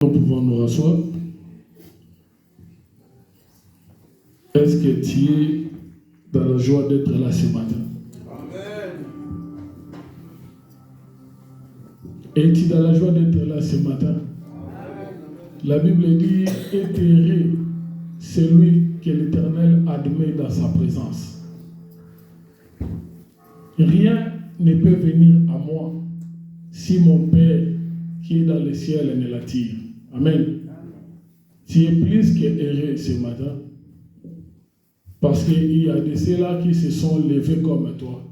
Nous pouvons nous rasseoir. Est-ce que tu es dans la joie d'être là ce matin? Amen. Es-tu dans la joie d'être là ce matin? Amen. La Bible dit, est heureux celui que l'Éternel admet dans sa présence. Rien ne peut venir à moi si mon Père qui est dans le ciel ne l'attire. Amen. Tu es plus que heureux ce matin. Parce qu'il y a de ceux-là qui se sont levés comme toi.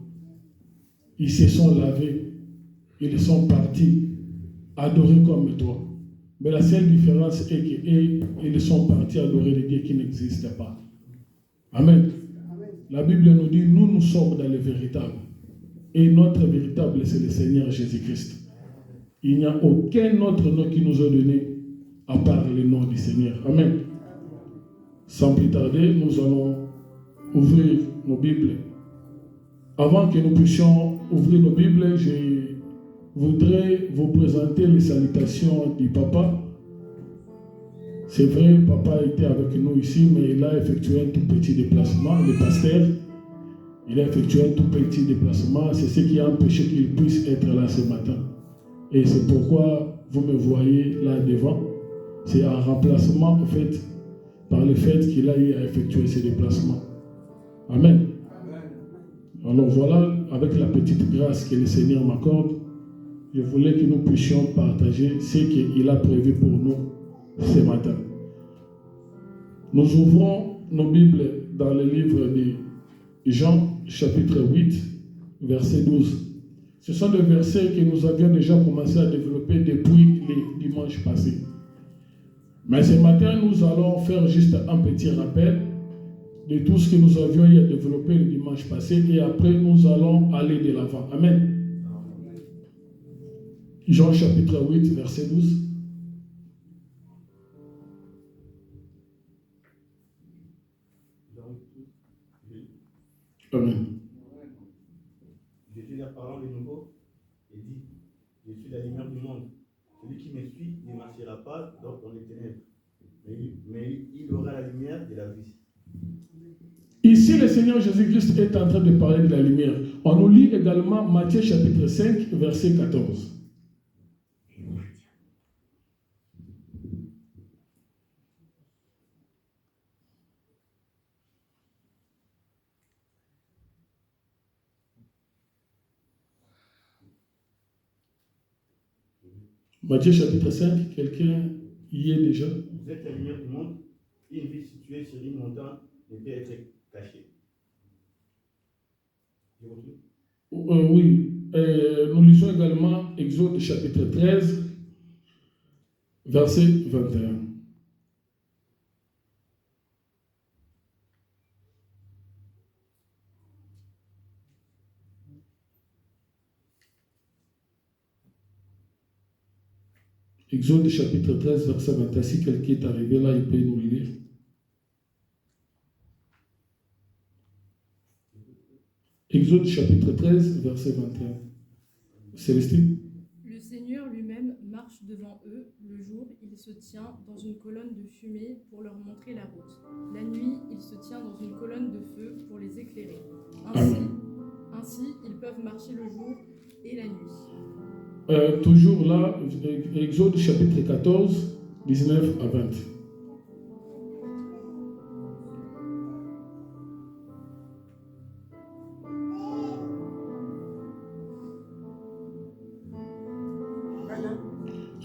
Ils se sont lavés. Ils sont partis adorer comme toi. Mais la seule différence est qu'ils sont partis adorer des dieux qui n'existent pas. Amen. La Bible nous dit, nous sommes dans le véritable. Et notre véritable, c'est le Seigneur Jésus-Christ. Il n'y a aucun autre nom qui nous a donné à part le nom du Seigneur. Amen. Sans plus tarder, nous allons ouvrir nos Bibles. Avant que nous puissions ouvrir nos Bibles, je voudrais vous présenter les salutations du papa. C'est vrai, papa était avec nous ici, mais il a effectué un tout petit déplacement, le pasteur. Il a effectué un tout petit déplacement. C'est ce qui a empêché qu'il puisse être là ce matin. Et c'est pourquoi vous me voyez là devant. C'est un remplacement, en fait, par le fait qu'il a eu à effectuer ce déplacement. Amen. Alors voilà, avec la petite grâce que le Seigneur m'accorde, je voulais que nous puissions partager ce qu'il a prévu pour nous ce matin. Nous ouvrons nos Bibles dans le livre de Jean, chapitre 8, verset 12. Ce sont des versets que nous avions déjà commencé à développer depuis les dimanches passés. Mais ce matin, nous allons faire juste un petit rappel de tout ce que nous avions eu à développer le dimanche passé et après nous allons aller de l'avant. Amen. Jean chapitre 8, verset 12. Amen. Jésus leur parlant de nouveau et dit, je suis la lumière du monde. Celui qui me suit ne marchera pas dans les ténèbres, mais il aura la lumière de la vie. Ici, le Seigneur Jésus-Christ est en train de parler de la lumière. On nous lit également Matthieu chapitre 5, verset 14. Matthieu chapitre 5, quelqu'un y est déjà? Vous êtes la lumière du monde. Une ville située sur une montagne ne peut être cachée. Oui. Nous lisons également Exode chapitre 13, verset 21. Exode chapitre 13, verset 21. Si quelqu'un est arrivé là, il peut nous le lire. Exode chapitre 13, verset 21. Célestine. Le Seigneur lui-même marche devant eux. Le jour, il se tient dans une colonne de fumée pour leur montrer la route. La nuit, il se tient dans une colonne de feu pour les éclairer. Ainsi, ils peuvent marcher le jour et la nuit. Toujours là, Exode chapitre 14, 19 à 20.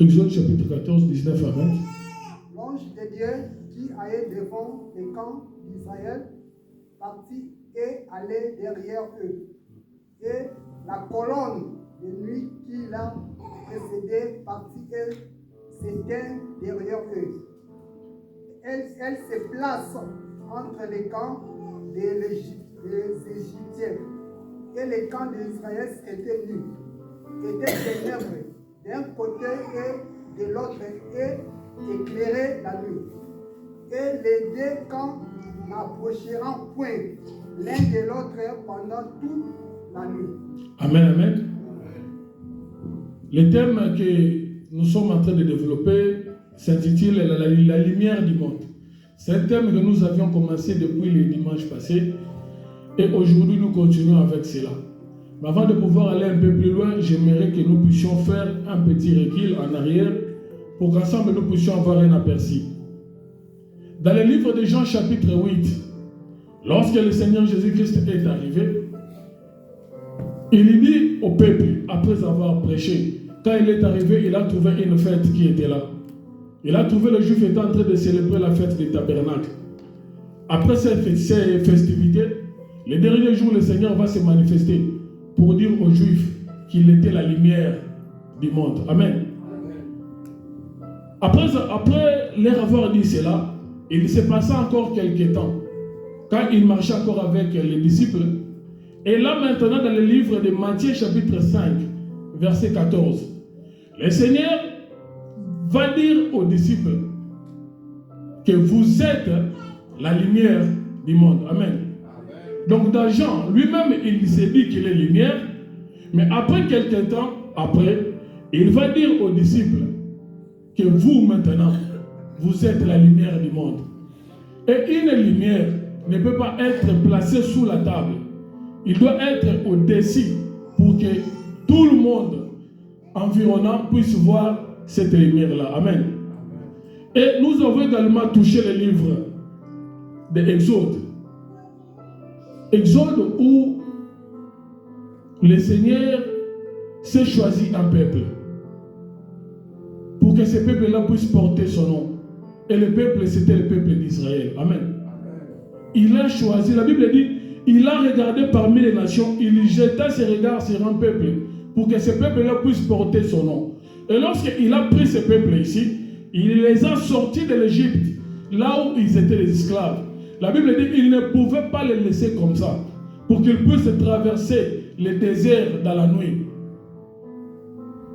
Exode chapitre 14, 19 à 20. L'ange de Dieu qui allait devant les camps d'Israël partit et allait derrière eux. Et la colonne de nuit qui l'a précédé partit et s'éteint derrière eux. Elle se place entre les camps des Égyptiens et les camps d'Israël étaient nus, étaient ténèbres d'un côté et de l'autre et éclairaient la nuit. Et les deux camps n'approcheront point l'un de l'autre pendant toute la nuit. Amen, amen. Le thème que nous sommes en train de développer s'intitule la lumière du monde. C'est un thème que nous avions commencé depuis le dimanche passé et aujourd'hui nous continuons avec cela. Mais avant de pouvoir aller un peu plus loin, j'aimerais que nous puissions faire un petit recul en arrière pour qu'ensemble nous puissions avoir un aperçu. Dans le livre de Jean chapitre 8, lorsque le Seigneur Jésus-Christ est arrivé, il dit au peuple, après avoir prêché, quand il est arrivé, il a trouvé une fête qui était là. Il a trouvé le Juif étant en train de célébrer la fête des tabernacles. Après ces festivités, le dernier jour, le Seigneur va se manifester pour dire aux Juifs qu'il était la lumière du monde. Amen. Après leur avoir dit cela, il s'est passé encore quelques temps, quand il marchait encore avec les disciples. Et là maintenant, dans le livre de Matthieu chapitre 5, verset 14, le Seigneur va dire aux disciples que vous êtes la lumière du monde. Amen. Donc dans Jean, lui-même, il s'est dit qu'il est lumière, mais après quelques temps, il va dire aux disciples que vous maintenant, vous êtes la lumière du monde. Et une lumière ne peut pas être placée sous la table. Il doit être au-dessus pour que tout le monde environnant puisse voir cette lumière-là. Amen. Et nous avons également touché le livre de Exode. Exode où le Seigneur s'est choisi un peuple pour que ce peuple-là puisse porter son nom. Et le peuple, c'était le peuple d'Israël. Amen. Il a choisi, la Bible dit, il a regardé parmi les nations, il jeta ses regards sur un peuple pour que ce peuple-là puisse porter son nom. Et lorsqu'il a pris ce peuple ici, il les a sortis de l'Égypte, là où ils étaient les esclaves. La Bible dit qu'il ne pouvait pas les laisser comme ça, pour qu'ils puissent traverser le désert dans la nuit.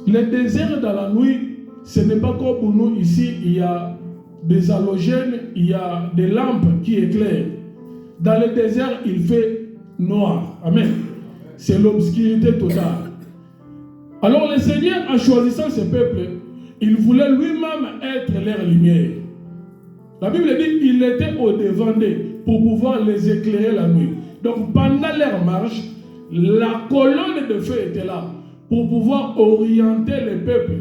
Le désert dans la nuit, ce n'est pas comme pour nous ici, il y a des halogènes, il y a des lampes qui éclairent. Dans le désert, il fait noir. Amen. C'est l'obscurité totale. Alors le Seigneur, en choisissant ce peuple, il voulait lui-même être leur lumière. La Bible dit qu'il était au-devant d'eux pour pouvoir les éclairer la nuit. Donc pendant leur marche, la colonne de feu était là pour pouvoir orienter le peuple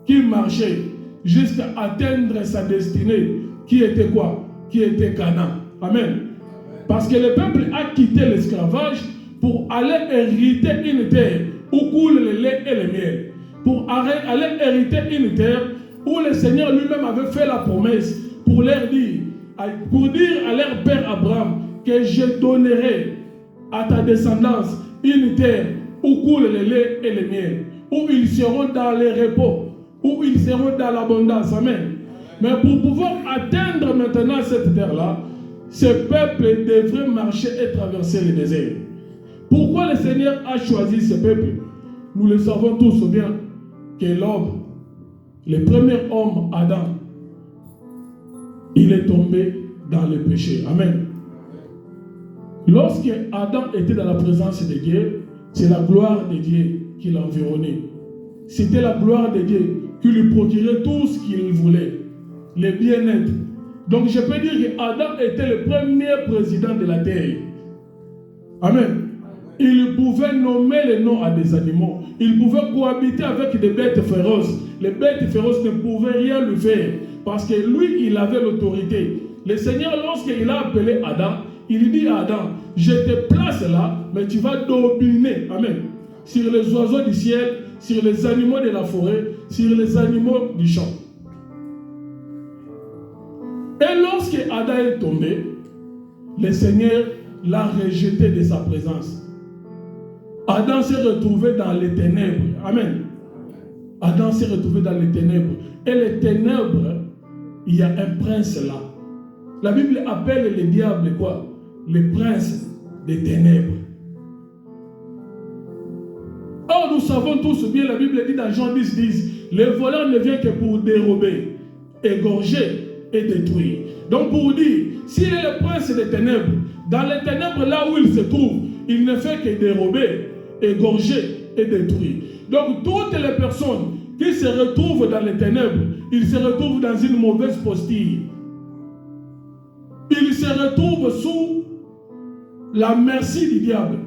qui marchait jusqu'à atteindre sa destinée, qui était quoi? Qui était Canaan. Amen. Parce que le peuple a quitté l'esclavage pour aller hériter une terre où coule le lait et le miel. Pour aller hériter une terre où le Seigneur lui-même avait fait la promesse pour dire à leur père Abraham que je donnerai à ta descendance une terre où coule le lait et le miel, où ils seront dans le repos, où ils seront dans l'abondance. Amen. Mais pour pouvoir atteindre maintenant cette terre-là, ce peuple devrait marcher et traverser le désert. Pourquoi le Seigneur a choisi ce peuple? Nous le savons tous bien que l'homme, le premier homme, Adam, il est tombé dans le péché. Amen. Lorsque Adam était dans la présence de Dieu, c'est la gloire de Dieu qui l'environnait. C'était la gloire de Dieu qui lui procurait tout ce qu'il voulait, le bien-être. Donc je peux dire qu'Adam était le premier président de la terre. Amen. Il pouvait nommer les noms à des animaux. Il pouvait cohabiter avec des bêtes féroces. Les bêtes féroces ne pouvaient rien lui faire parce que lui, il avait l'autorité. Le Seigneur, lorsqu'il a appelé Adam, il dit à Adam, je te place là, mais tu vas dominer. Amen. Sur les oiseaux du ciel, sur les animaux de la forêt, sur les animaux du champ. Et lorsque Adam est tombé, le Seigneur l'a rejeté de sa présence. Adam s'est retrouvé dans les ténèbres. Amen. Adam s'est retrouvé dans les ténèbres. Et les ténèbres, il y a un prince là. La Bible appelle le diable quoi? Le prince des ténèbres. Or, nous savons tous bien, la Bible dit dans Jean 10, le voleur ne vient que pour dérober, égorger et détruire. Donc pour dire, s'il est le prince des ténèbres, dans les ténèbres là où il se trouve, il ne fait que dérober, égorger et détruire. Donc toutes les personnes qui se retrouve dans les ténèbres, il se retrouve dans une mauvaise posture. Il se retrouve sous la merci du diable.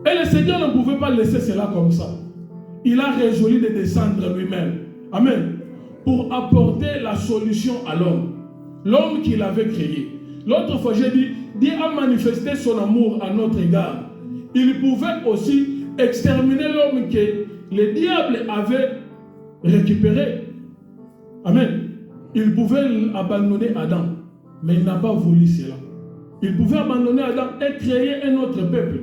Et le Seigneur ne pouvait pas laisser cela comme ça. Il a résolu de descendre lui-même. Amen. Pour apporter la solution à l'homme. L'homme qu'il avait créé. L'autre fois, j'ai dit, Dieu a manifesté son amour à notre égard. Il pouvait aussi exterminer l'homme que le diable avait récupéré. Amen. Il pouvait abandonner Adam. Mais il n'a pas voulu cela. Il pouvait abandonner Adam et créer un autre peuple.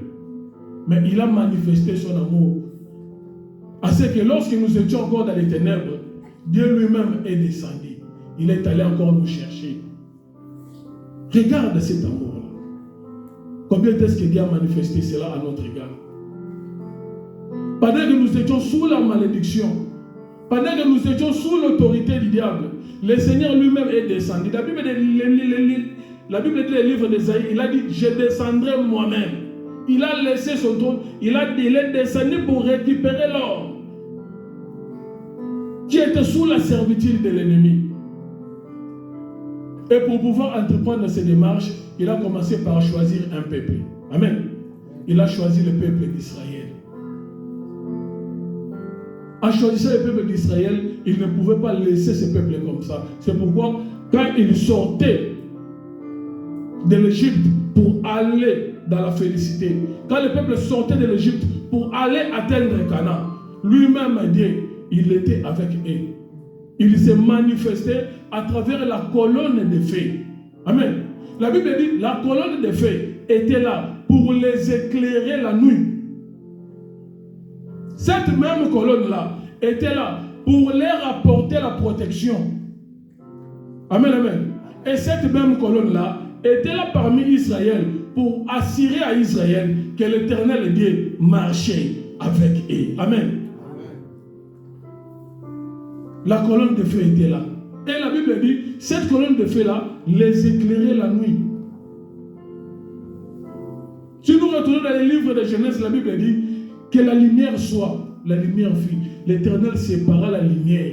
Mais il a manifesté son amour. À ce que lorsque nous étions encore dans les ténèbres, Dieu lui-même est descendu. Il est allé encore nous chercher. Regarde cet amour-là. Combien est-ce que Dieu a manifesté cela à notre égard? Pendant que nous étions sous la malédiction, pendant que nous étions sous l'autorité du diable, le Seigneur lui-même est descendu. La Bible dit le livre d'Ésaïe, il a dit, je descendrai moi-même. Il a laissé son trône, il est descendu pour récupérer l'homme qui était sous la servitude de l'ennemi. Et pour pouvoir entreprendre ces démarches, il a commencé par choisir un peuple. Amen. Il a choisi le peuple d'Israël. En choisissant le peuple d'Israël, il ne pouvait pas laisser ce peuple comme ça. C'est pourquoi, quand il sortait de l'Égypte pour aller dans la félicité, quand le peuple sortait de l'Égypte pour aller atteindre Canaan, lui-même Dieu, il était avec eux. Il s'est manifesté à travers la colonne de feu. Amen. La Bible dit, la colonne de feu était là pour les éclairer la nuit. Cette même colonne-là était là pour leur apporter la protection. Amen, amen. Et cette même colonne-là était là parmi Israël pour assurer à Israël que l'Éternel Dieu marchait avec eux. Amen. La colonne de feu était là. Et la Bible dit, cette colonne de feu-là les éclairait la nuit. Si nous retournons dans les livres de Genèse, la Bible dit que la lumière soit, la lumière fut. L'Éternel sépara la lumière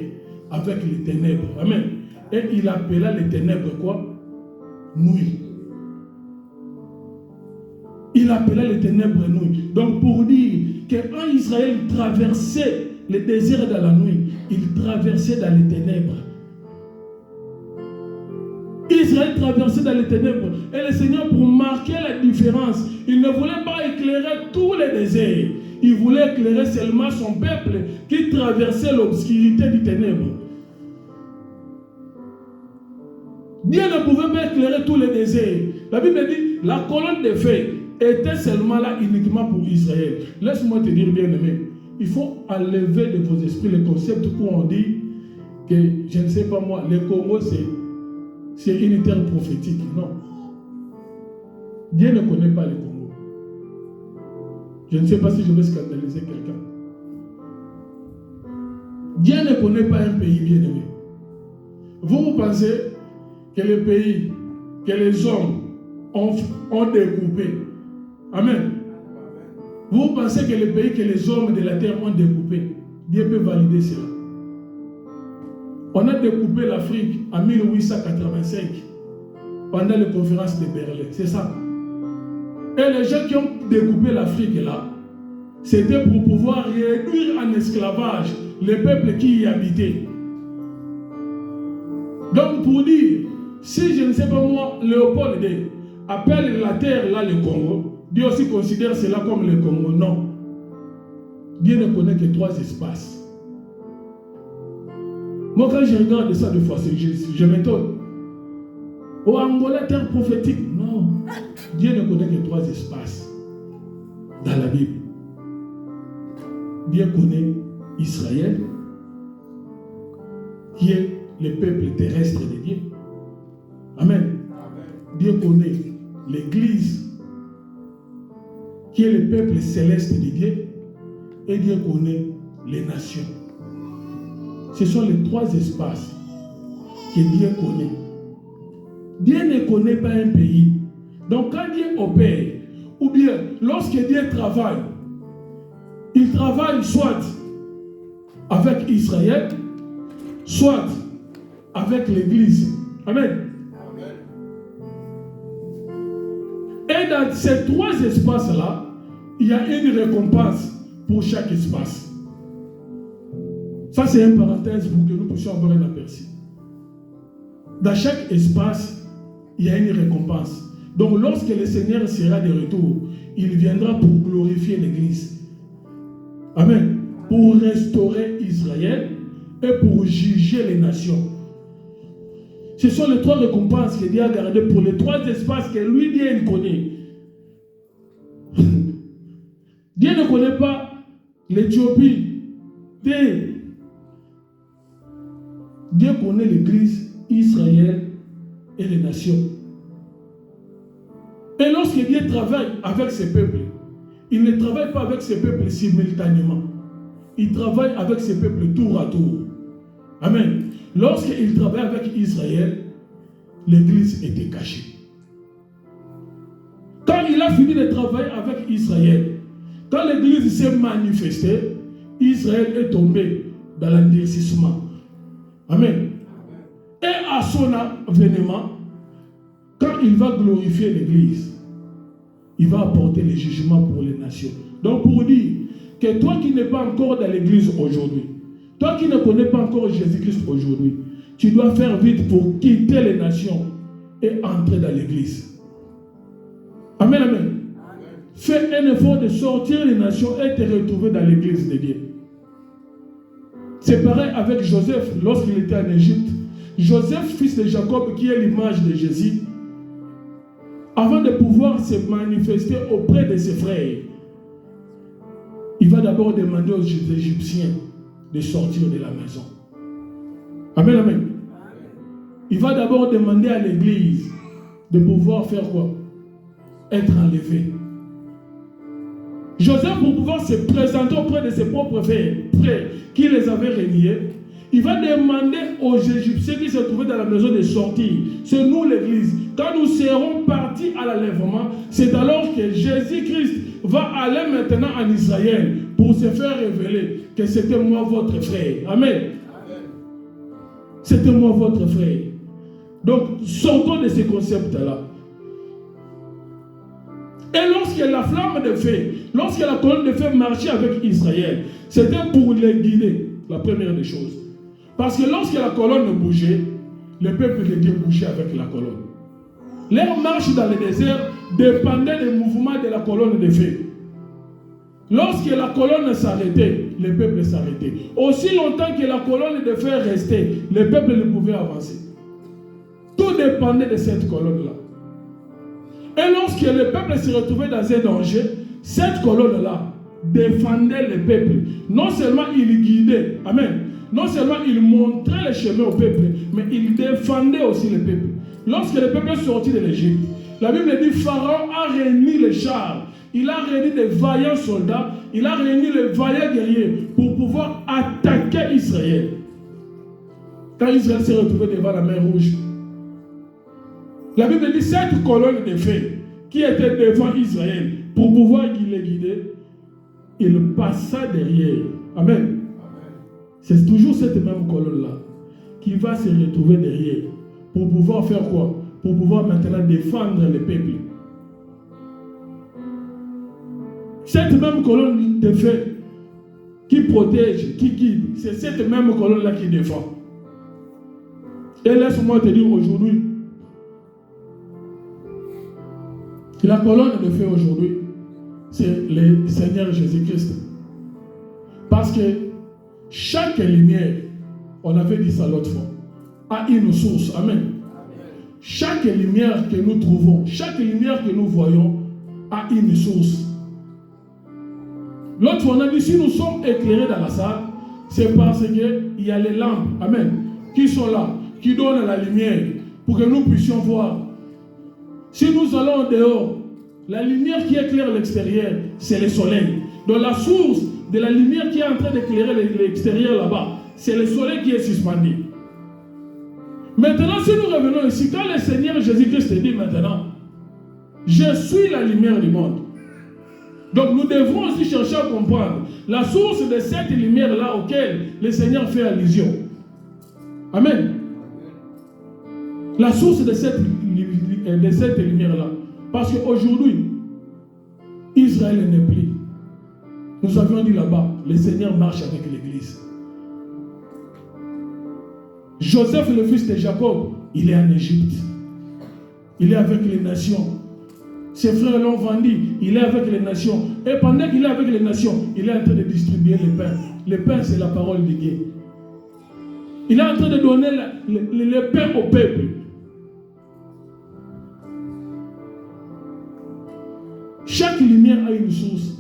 avec les ténèbres. Amen. Et il appela les ténèbres quoi? Nuit. Il appela les ténèbres nuit. Donc pour dire que quand Israël traversait le désert dans la nuit, il traversait dans les ténèbres. Israël traversait dans les ténèbres. Et le Seigneur, pour marquer la différence, il ne voulait pas éclairer tous les déserts. Il voulait éclairer seulement son peuple qui traversait l'obscurité du ténèbre. Dieu ne pouvait pas éclairer tous les déserts. La Bible dit, la colonne de feu était seulement là uniquement pour Israël. Laisse-moi te dire, bien-aimé, il faut enlever de vos esprits le concept où on dit que, je ne sais pas moi, le Congo c'est une terre prophétique. Non. Dieu ne connaît pas le Congo. Je ne sais pas si je vais scandaliser quelqu'un. Dieu ne connaît pas un pays bien-aimé. Vous pensez que le pays que les hommes ont découpé, amen. Vous pensez que le pays que les hommes de la terre ont découpé, Dieu peut valider cela. On a découpé l'Afrique en 1885 pendant les conférences de Berlin, c'est ça. Et les gens qui ont découpé l'Afrique là, c'était pour pouvoir réduire en esclavage les peuples qui y habitaient. Donc pour dire, si je ne sais pas moi, Léopold II appelle la terre là le Congo, Dieu aussi considère cela comme le Congo. Non. Dieu ne connaît que 3 espaces. Moi quand je regarde ça de fois, je m'étonne. Au Angola, terre prophétique. Non. Dieu ne connaît que 3 espaces dans la Bible. Dieu connaît Israël, qui est le peuple terrestre de Dieu. Amen. Dieu connaît l'Église, qui est le peuple céleste de Dieu, et Dieu connaît les nations. Ce sont les 3 espaces que Dieu connaît. Dieu ne connaît pas un pays. Donc quand Dieu opère, ou bien lorsque Dieu travaille, il travaille soit avec Israël, soit avec l'Église. Amen. Et dans ces trois espaces-là, il y a une récompense pour chaque espace. Ça, c'est une parenthèse pour que nous puissions avoir un aperçu. Dans chaque espace, il y a une récompense. Donc, lorsque le Seigneur sera de retour, il viendra pour glorifier l'Église. Amen. Pour restaurer Israël et pour juger les nations. Ce sont les trois récompenses que Dieu a gardées pour les trois espaces que lui, Dieu, il connaît. Dieu ne connaît pas l'Éthiopie. Dieu connaît l'Église, Israël et les nations. Et lorsque Dieu travaille avec ses peuples, il ne travaille pas avec ses peuples simultanément. Il travaille avec ses peuples tour à tour. Amen. Lorsqu'il travaille avec Israël, l'Église était cachée. Quand il a fini de travailler avec Israël, quand l'Église s'est manifestée, Israël est tombé dans l'endurcissement. Amen. Et à son avènement, quand il va glorifier l'Église, il va apporter les jugements pour les nations. Donc pour dire que toi qui n'es pas encore dans l'Église aujourd'hui, toi qui ne connais pas encore Jésus-Christ aujourd'hui, tu dois faire vite pour quitter les nations et entrer dans l'Église. Amen, amen. Amen. Fais un effort de sortir les nations et te retrouver dans l'Église de Dieu. C'est pareil avec Joseph lorsqu'il était en Égypte. Joseph, fils de Jacob, qui est l'image de Jésus, avant de pouvoir se manifester auprès de ses frères, il va d'abord demander aux Égyptiens de sortir de la maison. Amen, amen. Il va d'abord demander à l'Église de pouvoir faire quoi? Être enlevé. Joseph, pour pouvoir se présenter auprès de ses propres frères qui les avaient reniés, il va demander aux Égyptiens qui se trouvaient dans la maison de sortir. C'est nous l'Église. Quand nous serons partis à l'enlèvement, c'est alors que Jésus-Christ va aller maintenant en Israël pour se faire révéler que c'était moi votre frère. Amen. Amen. C'était moi votre frère. Donc, sortons de ces concepts-là. Et lorsque la flamme de feu, lorsque la colonne de feu marchait avec Israël, c'était pour les guider, la première des choses. Parce que lorsque la colonne bougeait, le peuple de Dieu bougeait avec la colonne. Leur marche dans le désert dépendait des mouvements de la colonne de feu. Lorsque la colonne s'arrêtait, le peuple s'arrêtait. Aussi longtemps que la colonne de feu restait, le peuple ne pouvait avancer. Tout dépendait de cette colonne-là. Et lorsque le peuple se retrouvait dans un danger, cette colonne-là défendait le peuple. Non seulement il guidait, amen, non seulement il montrait le chemin au peuple, mais il défendait aussi le peuple. Lorsque le peuple est sorti de l'Égypte, la Bible dit Pharaon a réuni les chars, il a réuni des vaillants soldats, il a réuni les vaillants guerriers pour pouvoir attaquer Israël. Quand Israël s'est retrouvé devant la mer Rouge, la Bible dit cette colonne de feu qui était devant Israël pour pouvoir les guider, il passa derrière. Amen. C'est toujours cette même colonne-là qui va se retrouver derrière pour pouvoir faire quoi? Pour pouvoir maintenant défendre le peuple. Cette même colonne de feu qui protège, qui guide, c'est cette même colonne-là qui défend. Et laisse-moi te dire aujourd'hui, la colonne de feu aujourd'hui, c'est le Seigneur Jésus-Christ. Parce que chaque lumière, on avait dit ça l'autre fois, a une source. Amen. Chaque lumière que nous trouvons, chaque lumière que nous voyons, a une source. L'autre fois, on a dit, si nous sommes éclairés dans la salle, c'est parce qu'il y a les lampes, amen, qui sont là, qui donnent la lumière pour que nous puissions voir. Si nous allons en dehors, la lumière qui éclaire l'extérieur, c'est le soleil. Donc la source de la lumière qui est en train d'éclairer l'extérieur là-bas, c'est le soleil qui est suspendu. Maintenant, si nous revenons ici, quand le Seigneur Jésus-Christ dit maintenant, je suis la lumière du monde. Donc nous devons aussi chercher à comprendre La source de cette lumière-là auquel le Seigneur fait allusion. Amen. La source de cette lumière-là. Parce qu'aujourd'hui, Israël n'est plus. Nous avions dit là-bas, le Seigneur marche avec l'Église. Joseph, le fils de Jacob, il est en Égypte. Il est avec les nations. Ses frères l'ont vendu, il est avec les nations. Et pendant qu'il est avec les nations, il est en train de distribuer les pains. Le pain, c'est la parole de Dieu. Il est en train de donner le pain au peuple. Chaque lumière a une source.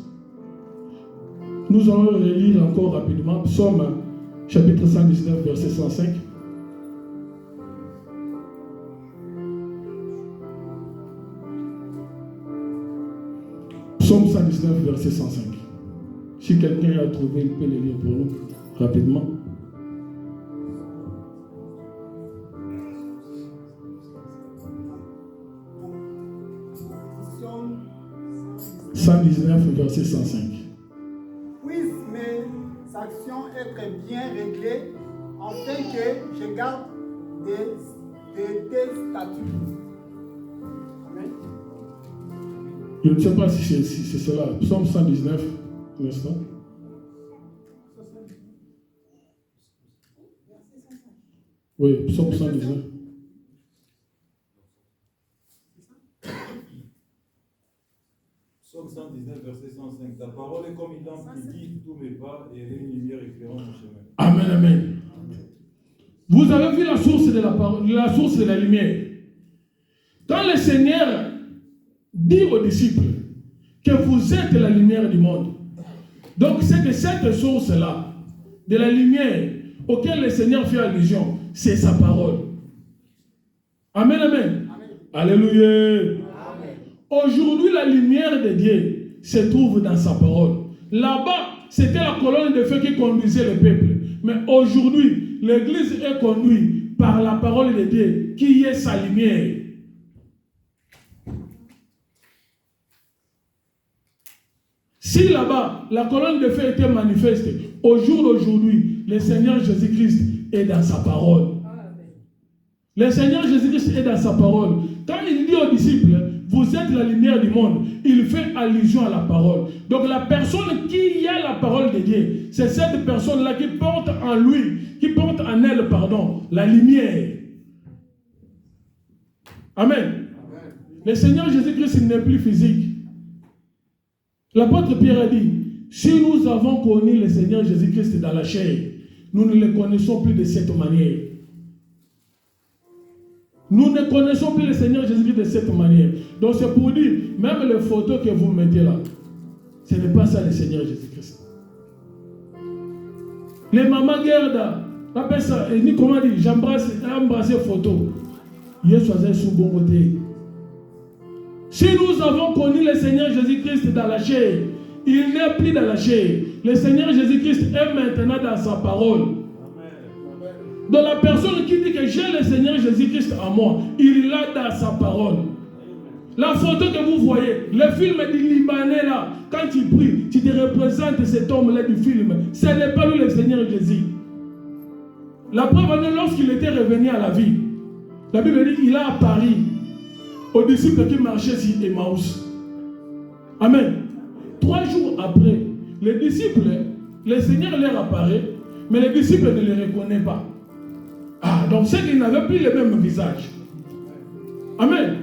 Nous allons relire encore rapidement Psaume chapitre 119, verset 105. Psaume 119, verset 105. Si quelqu'un a trouvé, il peut le lire pour nous rapidement. Psaume 119, verset 105. Puissent mes actions être bien réglées, afin que je garde tes statuts. Amen. Je ne sais pas si c'est cela. Psaume 119, un instant. Oui, Psaume 119. Psaume 119, verset 105. Ta parole est comme une lampe qui guide tous mes pas et elle est une lumière éclairant mon chemin. Amen, amen. Vous avez vu la source de la source de la lumière. Quand le Seigneur dit aux disciples que vous êtes la lumière du monde, donc c'est que cette source-là, de la lumière auquel le Seigneur fait allusion, c'est sa parole. Amen, amen. Amen. Alléluia. Amen. Aujourd'hui, la lumière de Dieu se trouve dans sa parole. Là-bas, c'était la colonne de feu qui conduisait le peuple. Mais aujourd'hui, l'Église est conduite par la parole de Dieu, qui est sa lumière. Si là-bas, la colonne de feu était manifeste, au jour d'aujourd'hui, le Seigneur Jésus-Christ est dans sa parole. Le Seigneur Jésus-Christ est dans sa parole. Quand il dit aux disciples, vous êtes la lumière du monde, il fait allusion à la parole. Donc la personne qui a la parole de Dieu, c'est cette personne-là qui porte en lui, qui porte en elle, pardon, la lumière. Amen. Amen. Le Seigneur Jésus-Christ n'est plus physique. L'apôtre Pierre a dit, si nous avons connu le Seigneur Jésus-Christ dans la chair, nous ne le connaissons plus de cette manière. Nous ne connaissons plus le Seigneur Jésus-Christ de cette manière. Donc c'est pour dire, même les photos que vous mettez là, ce n'est pas ça le Seigneur Jésus-Christ. Les mamans Gerda, appelle ça, et dit comment dire, j'embrasse photo. Yesu a sous bon côté. Si nous avons connu le Seigneur Jésus-Christ dans la chair, il n'est plus dans la chair. Le Seigneur Jésus-Christ est maintenant dans sa parole. Donc la personne qui dit que j'ai le Seigneur Jésus-Christ en moi, il l'a dans sa parole. La photo que vous voyez, le film du Libanais là, quand tu pries, tu te représentes cet homme-là du film. Ce n'est pas lui le Seigneur Jésus. La preuve, lorsqu'il était revenu à la vie, la Bible dit qu'il a apparu aux disciples qui marchaient sur Emmaüs. Amen. 3 jours après, les disciples, le Seigneur leur apparaît, mais les disciples ne le reconnaissent pas. Ah, donc c'est qu'ils n'avaient plus le même visage. Amen.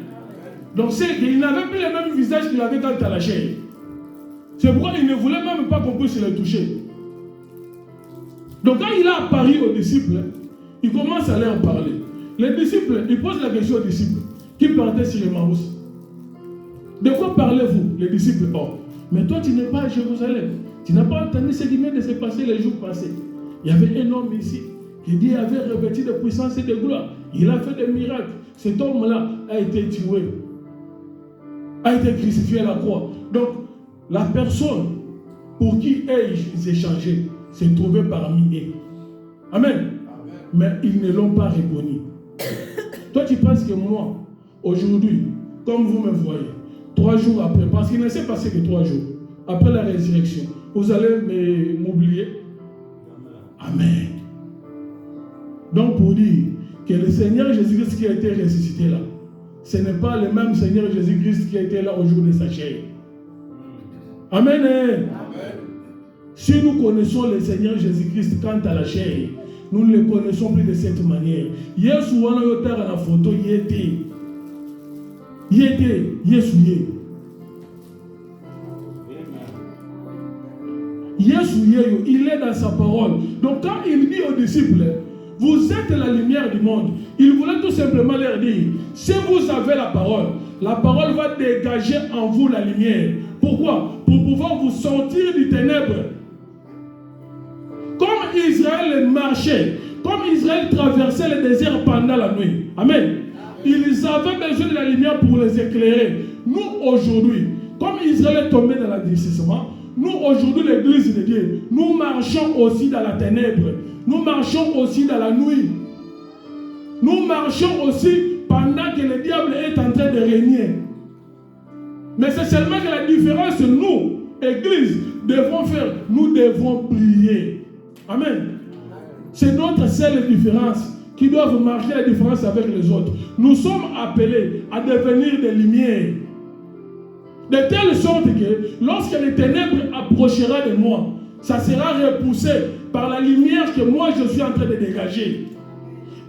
Donc c'est qu'ils n'avaient plus le même visage qu'il avait quand à la chair. C'est pourquoi ils ne voulaient même pas qu'on puisse le toucher. Donc quand il a apparu aux disciples, il commence à leur parler. Les disciples, ils posent la question aux disciples qui partaient sur Emmaüs. De quoi parlez-vous, les disciples? Oh, mais toi tu n'es pas à Jérusalem. Tu n'as pas entendu ce qui vient de se passer les jours passés. Il y avait un homme ici qui Dieu avait revêtu de puissance et de gloire. Il a fait des miracles. Cet homme-là a été tué, a été crucifié à la croix. Donc, la personne pour qui ils échangeaient s'est trouvée parmi eux. Amen. Amen. Mais ils ne l'ont pas reconnu. Toi, tu penses que moi, aujourd'hui, comme vous me voyez, 3 jours après, parce qu'il ne s'est passé que 3 jours, après la résurrection, vous allez m'oublier. Amen. Donc pour dire que le Seigneur Jésus-Christ qui a été ressuscité là, ce n'est pas le même Seigneur Jésus-Christ qui a été là au jour de sa chair. Amen. Amen. Si nous connaissons le Seigneur Jésus-Christ quant à la chair, nous ne le connaissons plus de cette manière. Yesu wana yotara na photo yete. Yesu ye. Yesu ye, il est dans sa parole. Donc quand il dit aux disciples, vous êtes la lumière du monde, il voulait tout simplement leur dire, si vous avez la parole va dégager en vous la lumière. Pourquoi? Pour pouvoir vous sortir du ténèbre. Comme Israël marchait, comme Israël traversait le désert pendant la nuit. Amen. Ils avaient besoin de la lumière pour les éclairer. Nous aujourd'hui, comme Israël est tombé dans l'endurcissement, nous aujourd'hui l'église de Dieu, nous marchons aussi dans la ténèbre. Nous marchons aussi dans la nuit. Nous marchons aussi pendant que le diable est en train de régner. Mais c'est seulement que la différence, nous, église, devons faire, nous devons prier. Amen. C'est notre seule différence qui doit marquer la différence avec les autres. Nous sommes appelés à devenir des lumières. De telle sorte que lorsque les ténèbres approchera de moi, ça sera repoussé par la lumière que moi je suis en train de dégager.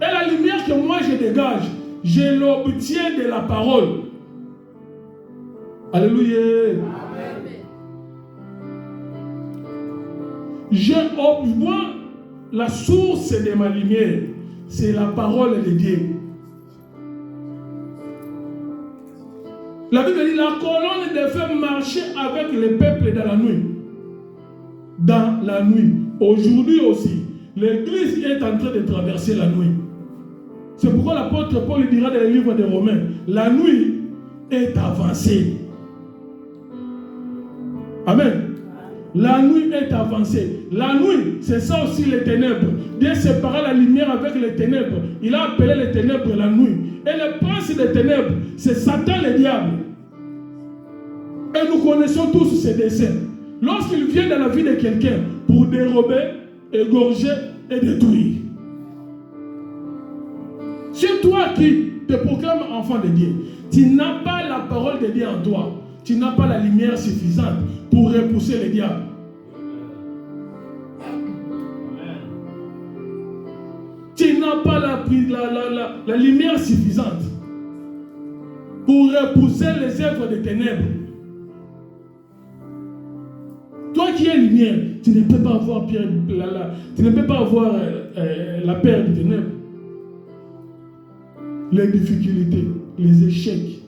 Et la lumière que moi je dégage, je l'obtiens de la parole. Alléluia. Amen. Je vois la source de ma lumière, c'est la parole de Dieu. La Bible dit la colonne de feu marchait avec le peuple dans la nuit. Dans la nuit. Aujourd'hui aussi, l'église est en train de traverser la nuit. C'est pourquoi l'apôtre Paul dira dans le livre des Romains, la nuit est avancée. Amen. La nuit est avancée. La nuit, c'est ça aussi les ténèbres. Dieu sépara la lumière avec les ténèbres. Il a appelé les ténèbres la nuit. Et le prince des ténèbres, c'est Satan le diable. Et nous connaissons tous ses desseins. Lorsqu'il vient dans la vie de quelqu'un pour dérober, égorger et détruire. C'est toi qui te proclames enfant de Dieu. Tu n'as pas la parole de Dieu en toi. Tu n'as pas la lumière suffisante pour repousser le diable. Tu n'as pas la lumière suffisante pour repousser les œuvres des ténèbres. Toi qui es lumière, tu ne peux pas avoir, tu ne peux pas avoir la paire des ténèbres. Les difficultés, les échecs,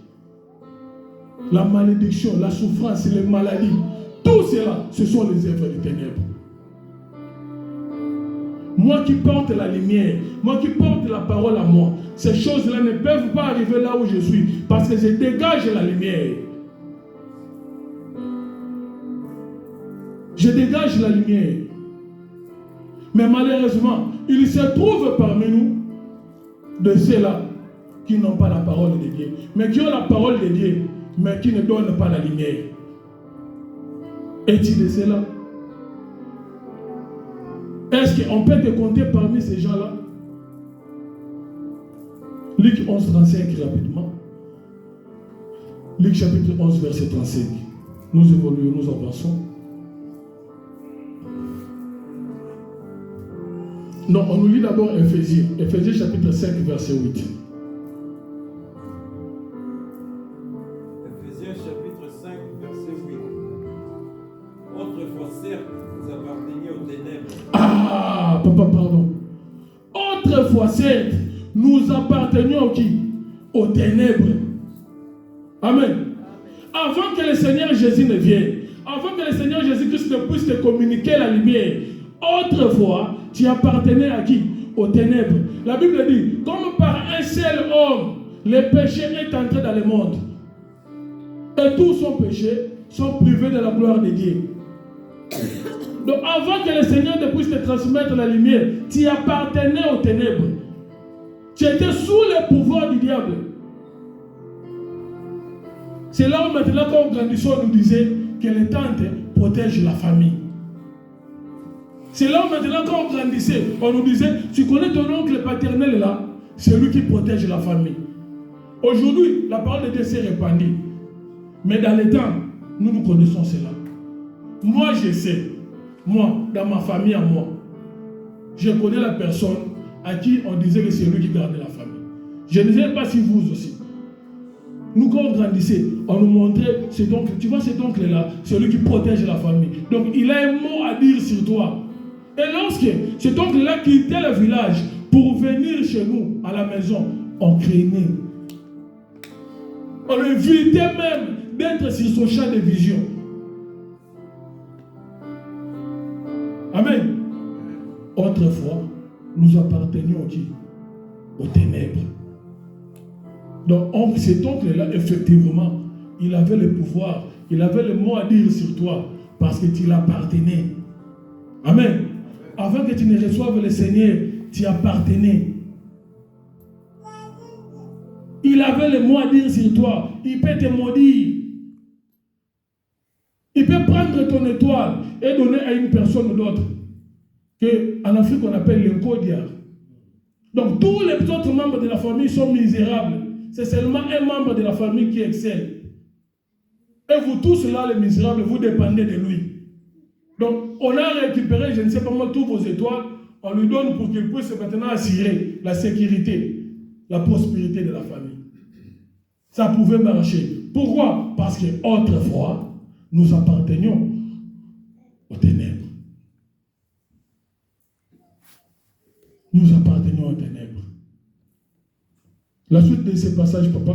la malédiction, la souffrance, les maladies, tout cela, ce sont les œuvres des ténèbres. Moi qui porte la lumière, moi qui porte la parole à moi, ces choses-là ne peuvent pas arriver là où je suis, parce que je dégage la lumière. Je dégage la lumière. Mais malheureusement, il se trouve parmi nous de ceux-là qui n'ont pas la parole de Dieu, mais qui ont la parole de Dieu, mais qui ne donnent pas la lumière. Es-tu de ceux-là? Est-ce qu'on peut te compter parmi ces gens-là? Luc 11, 35 rapidement. Luc chapitre 11, verset 35. Nous évoluons, nous avançons. Non, on nous lit d'abord Éphésiens. Éphésiens chapitre 5, verset 8. Éphésiens chapitre 5, verset 8. Autrefois, certes, vous apparteniez aux ténèbres. Ah, papa, pardon. Autrefois, certes, nous appartenions qui? Aux ténèbres. Amen. Avant que le Seigneur Jésus ne vienne, avant que le Seigneur Jésus-Christ ne puisse te communiquer la lumière, autrefois, tu appartenais à qui? Aux ténèbres. La Bible dit, comme par un seul homme, le péché est entré dans le monde. Et tous son péché sont privés de la gloire de Dieu. Donc avant que le Seigneur ne puisse te transmettre la lumière, tu appartenais aux ténèbres. Tu étais sous le pouvoir du diable. C'est là où maintenant, quand on grandissait, on nous disait que les tantes protègent la famille. C'est là où maintenant, quand on grandissait, on nous disait, tu connais ton oncle paternel là, c'est lui qui protège la famille. Aujourd'hui, la parole de Dieu s'est répandue. Mais dans les temps, nous connaissons cela. Moi, je sais. Moi, dans ma famille à moi, je connais la personne à qui on disait que c'est lui qui gardait la famille. Je ne sais pas si vous aussi. Nous, quand on grandissait, on nous montrait cet oncle. Tu vois cet oncle-là, c'est lui qui protège la famille. Donc, il a un mot à dire sur toi. Et lorsque cet oncle-là quittait le village pour venir chez nous, à la maison, on craignait. On évitait même d'être sur son champ de vision. Amen. Autrefois, nous appartenions aux ténèbres. Donc, cet oncle-là, effectivement, il avait le pouvoir, il avait le mot à dire sur toi, parce que tu l'appartenais. Amen. Avant que tu ne reçoives le Seigneur, tu appartenais. Il avait le mot à dire sur toi. Il peut te maudire. Il peut prendre ton étoile et donner à une personne ou d'autre. En Afrique, on appelle l'encodia. Donc, tous les autres membres de la famille sont misérables. C'est seulement un membre de la famille qui excelle. Et vous tous là, les misérables, vous dépendez de lui. Donc, on a récupéré, je ne sais pas moi, tous vos étoiles. On lui donne pour qu'il puisse maintenant assurer la sécurité, la prospérité de la famille. Ça pouvait marcher. Pourquoi? Parce qu'autrefois, nous appartenions aux ténèbres. Nous appartenions aux ténèbres. La suite de ces passages, papa.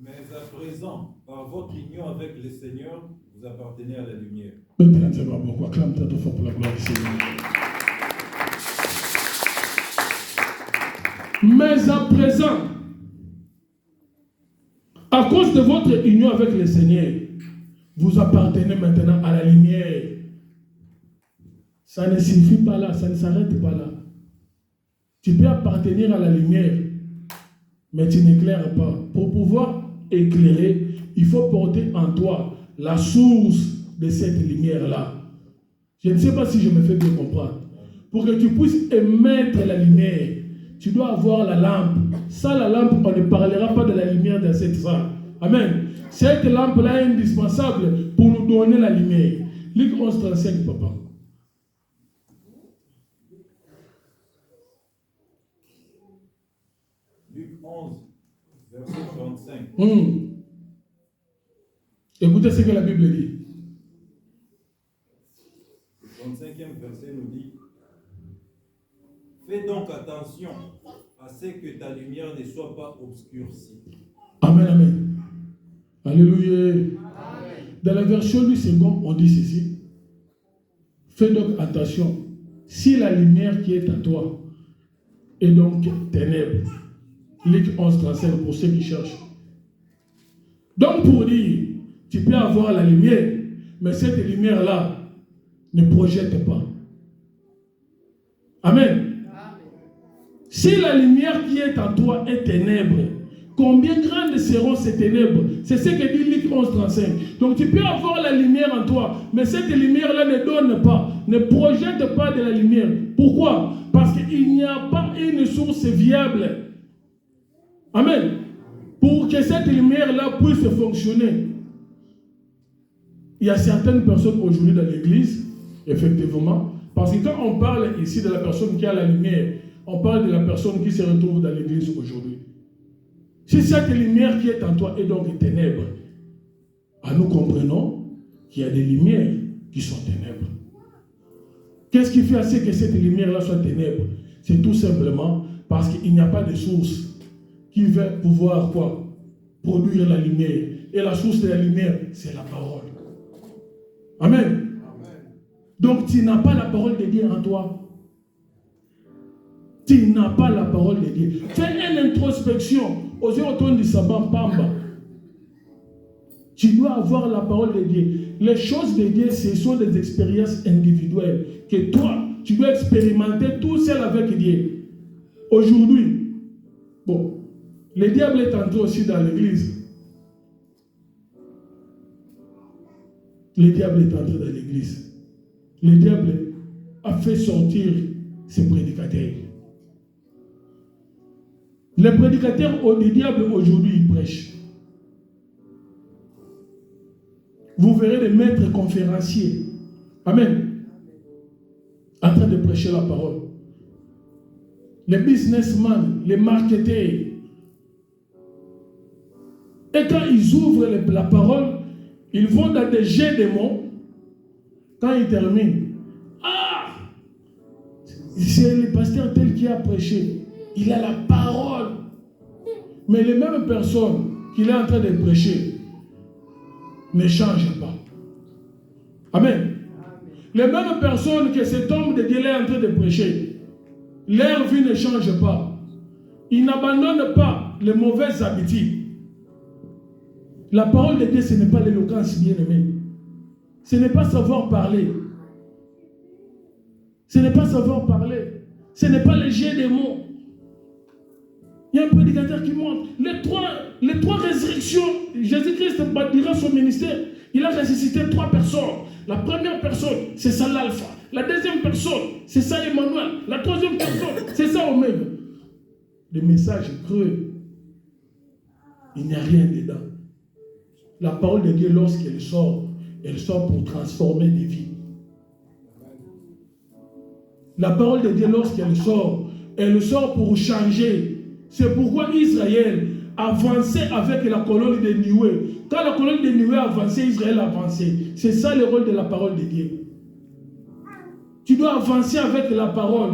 Mais à présent, par votre union avec le Seigneur, vous appartenez à la lumière. Maintenant, c'est pas pourquoi. Acclame très fort pour la gloire du Seigneur. Mais à présent, à cause de votre union avec le Seigneur, vous appartenez maintenant à la lumière. Ça ne suffit pas là, ça ne s'arrête pas là. Tu peux appartenir à la lumière, mais tu n'éclaires pas. Pour pouvoir éclairer, il faut porter en toi la source de cette lumière-là. Je ne sais pas si je me fais bien comprendre. Pour que tu puisses émettre la lumière, tu dois avoir la lampe. Sans la lampe, on ne parlera pas de la lumière dans cette salle. Amen. Cette lampe-là est indispensable pour nous donner la lumière. Luc 11, 35, papa. Luc 11, verset 35. Écoutez ce que la Bible dit. Le 35e verset nous dit: fais donc attention à ce que ta lumière ne soit pas obscurcie. Amen, amen. Alléluia. Amen. Dans la version 8 secondes, on dit ceci. Fais donc attention. Si la lumière qui est à toi est donc ténèbres. Luc 11, 35 pour ceux qui cherchent. Donc pour dire, tu peux avoir la lumière, mais cette lumière-là ne projette pas. Amen. Si la lumière qui est en toi est ténèbres, combien grandes seront ces ténèbres? C'est ce que dit Luc 11, 35. Donc tu peux avoir la lumière en toi, mais cette lumière-là ne donne pas, ne projette pas de la lumière. Pourquoi? Parce qu'il n'y a pas une source viable. Amen. Pour que cette lumière-là puisse fonctionner. Il y a certaines personnes aujourd'hui dans l'église, effectivement, parce que quand on parle ici de la personne qui a la lumière, on parle de la personne qui se retrouve dans l'église aujourd'hui. Si cette lumière qui est en toi est donc ténèbres, nous comprenons qu'il y a des lumières qui sont ténèbres. Qu'est-ce qui fait à ce que cette lumière-là soit ténèbres? C'est tout simplement parce qu'il n'y a pas de source qui va pouvoir quoi? Produire la lumière. Et la source de la lumière, c'est la parole. Amen. Amen. Donc tu n'as pas la parole de Dieu en toi. Tu n'as pas la parole de Dieu. Fais une introspection. Aux autour du sabbat pamba. Tu dois avoir la parole de Dieu. Les choses de Dieu, ce sont des expériences individuelles que toi, tu dois expérimenter tout seul avec Dieu. Aujourd'hui, bon, le diable est entré aussi dans l'église. Le diable est entré dans l'église. Le diable a fait sortir ces prédicateurs. Les prédicateurs du diable aujourd'hui, ils prêchent. Vous verrez les maîtres conférenciers. Amen. En train de prêcher la parole. Les businessmen, les marketeurs. Et quand ils ouvrent la parole, ils vont dans des jets de mots. Quand ils terminent, c'est le pasteur tel qui a prêché. Il a la parole. Mais les mêmes personnes qu'il est en train de prêcher ne changent pas. Amen. Les mêmes personnes que cet homme de Dieu est en train de prêcher, leur vie ne change pas. Ils n'abandonnent pas les mauvaises habitudes. La parole de Dieu, ce n'est pas l'éloquence, bien-aimé. Ce n'est pas savoir parler. Ce n'est pas savoir parler. Ce n'est pas le jet des mots. Il y a un prédicateur qui montre les trois résurrections. Jésus-Christ durant son ministère, il a ressuscité 3 personnes. La première personne, c'est ça l'alpha. La deuxième personne, c'est ça Emmanuel. La troisième personne, c'est ça Omega. Le message creux. Il n'y a rien dedans. La parole de Dieu, lorsqu'elle sort pour transformer des vies. La parole de Dieu, elle sort pour changer. C'est pourquoi Israël avançait avec la colonne de nuée. Quand la colonne de nuée avançait, Israël avançait. C'est ça le rôle de la parole de Dieu. Tu dois avancer avec la parole.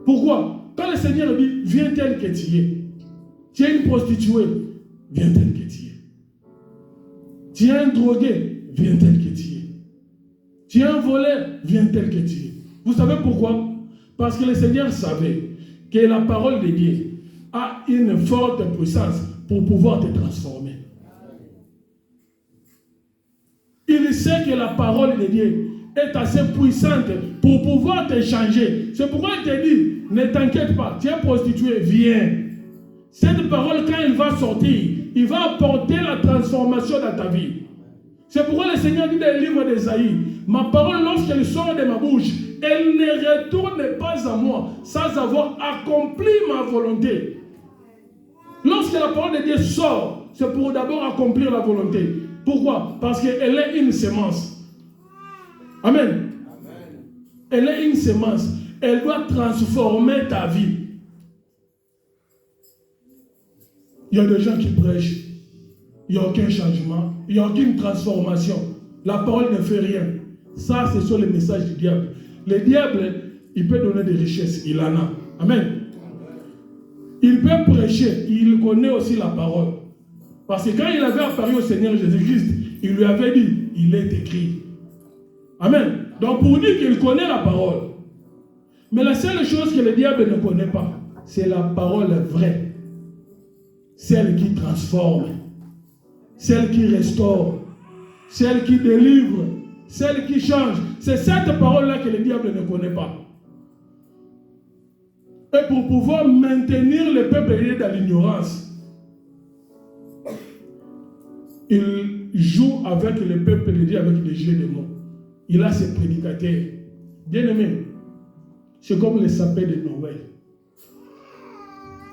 Pourquoi? Quand le Seigneur dit, viens tel que tu es. Tu es une prostituée, viens tel que tu es. Tu es un drogué, viens tel que tu es. Tu es un voleur, viens tel que tu es. Vous savez pourquoi? Parce que le Seigneur savait que la parole de Dieu a une forte puissance pour pouvoir te transformer. Il sait que la parole de Dieu est assez puissante pour pouvoir te changer. C'est pourquoi il te dit, ne t'inquiète pas, tu es prostitué, viens. Cette parole, quand elle va sortir, il va apporter la transformation dans ta vie. C'est pourquoi le Seigneur dit dans le livre d'Ésaïe, ma parole, lorsqu'elle sort de ma bouche, elle ne retourne pas à moi sans avoir accompli ma volonté. Lorsque la parole de Dieu sort, c'est pour d'abord accomplir la volonté. Pourquoi? Parce qu'elle est une semence. Amen. Amen. Elle est une semence. Elle doit transformer ta vie. Il y a des gens qui prêchent. Il n'y a aucun changement. Il n'y a aucune transformation. La parole ne fait rien. Ça, ce sont les messages du diable. Le diable, il peut donner des richesses. Il en a. Amen. Il peut prêcher. Il connaît aussi la parole. Parce que quand il avait apparu au Seigneur Jésus-Christ, il lui avait dit, il est écrit. Amen. Donc pour dire qu'il connaît la parole. Mais la seule chose que le diable ne connaît pas, c'est la parole vraie. Celle qui transforme. Celle qui restaure. Celle qui délivre. Celle qui change. C'est cette parole-là que le diable ne connaît pas. Et pour pouvoir maintenir le peuple dans l'ignorance, il joue avec le peuple de Dieu avec des jeux de mots. Il a ses prédicateurs. Bien-aimés, c'est comme les sapins de Noël.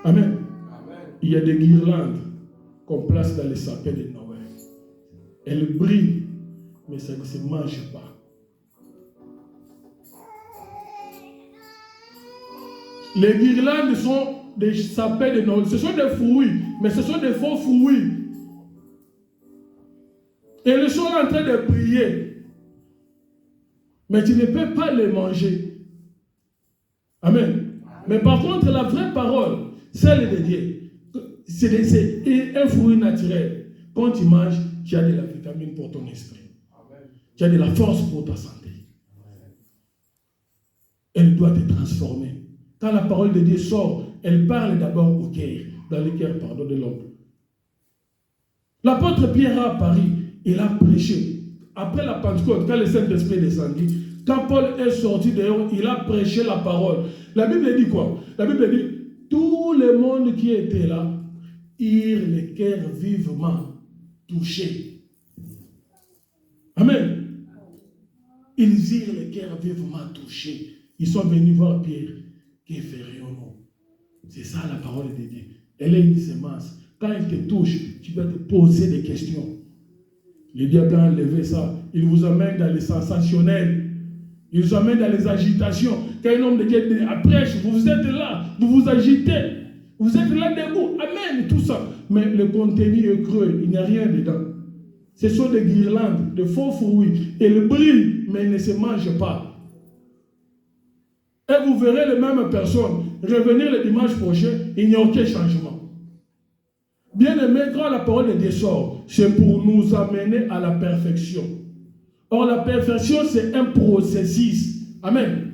Amen. Amen. Il y a des guirlandes qu'on place dans les sapins de Noël. Elles brillent, mais ça ne se mange pas. Les guirlandes sont des sapins de Noël. Ce sont des fruits, mais ce sont des faux fruits. Et ils sont en train de briller. Mais tu ne peux pas les manger. Amen. Mais par contre, la vraie parole, celle de Dieu, c'est un fruit naturel. Quand tu manges, tu as de la vitamine pour ton esprit. Tu as de la force pour ta santé. Elle doit te transformer. Quand la parole de Dieu sort, elle parle d'abord au cœur, dans le cœur, de l'homme. L'apôtre Pierre a apparu, il a prêché. Après la Pentecôte, quand le Saint-Esprit est descendu, quand Paul est sorti dehors, il a prêché la parole. La Bible dit quoi? La Bible dit, tout le monde qui était là, eurent le cœur vivement touché. Amen. Ils eurent le cœur vivement touchés. Ils sont venus voir Pierre. Que ferions-nous? C'est ça la parole de Dieu. Elle est une semence. Quand il te touche, tu dois te poser des questions. Le diable a enlevé ça. Il vous amène dans les sensationnels. Il vous amène dans les agitations. Quand un homme de Dieu prêche, vous êtes là, vous vous agitez. Vous êtes là debout. Amen, tout ça. Mais le contenu est creux. Il n'y a rien dedans. Ce sont des guirlandes, de faux fruits. Elles brillent, mais elles ne se mangent pas. Et vous verrez les mêmes personnes revenir le dimanche prochain, il n'y a aucun changement. Bien aimé, quand la parole de Dieu sort, c'est pour nous amener à la perfection. Or, la perfection, c'est un processus. Amen.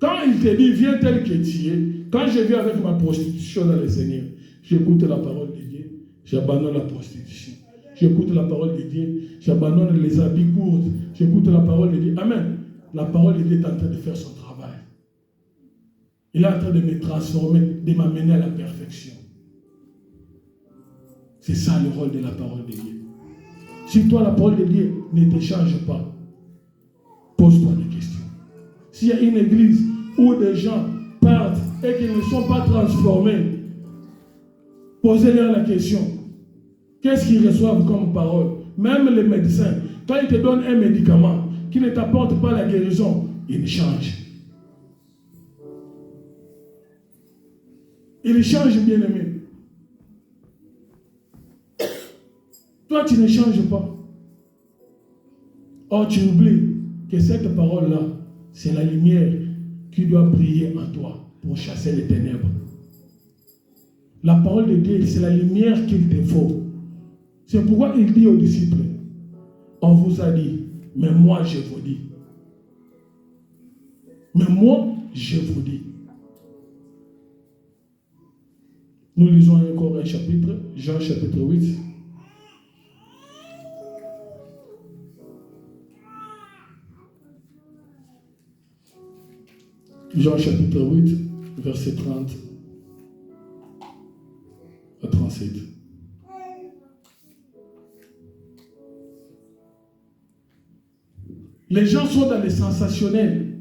Quand il te dit, viens tel que tu es, quand je viens avec ma prostitution dans le Seigneur, j'écoute la parole de Dieu, j'abandonne la prostitution. J'écoute la parole de Dieu, j'abandonne les habits courts, j'écoute la parole de Dieu. Amen. La parole de Dieu est en train de faire son travail. Il est en train de me transformer, de m'amener à la perfection. C'est ça le rôle de la parole de Dieu. Si toi, la parole de Dieu ne te change pas, pose-toi des questions. S'il y a une église où des gens partent et qu'ils ne sont pas transformés, posez-leur la question. Qu'est-ce qu'ils reçoivent comme parole? Même les médecins, quand ils te donnent un médicament qui ne t'apporte pas la guérison, ils changent. Ils changent, bien aimé. Toi, tu ne changes pas. Or, tu oublies que cette parole-là, c'est la lumière qui doit briller en toi pour chasser les ténèbres. La parole de Dieu, c'est la lumière qu'il te faut. C'est pourquoi il dit aux disciples, on vous a dit, mais moi je vous dis. Mais moi, je vous dis. Nous lisons encore un chapitre, Jean chapitre 8. Jean chapitre 8, verset 30 à 37. Les gens sont dans les sensationnels.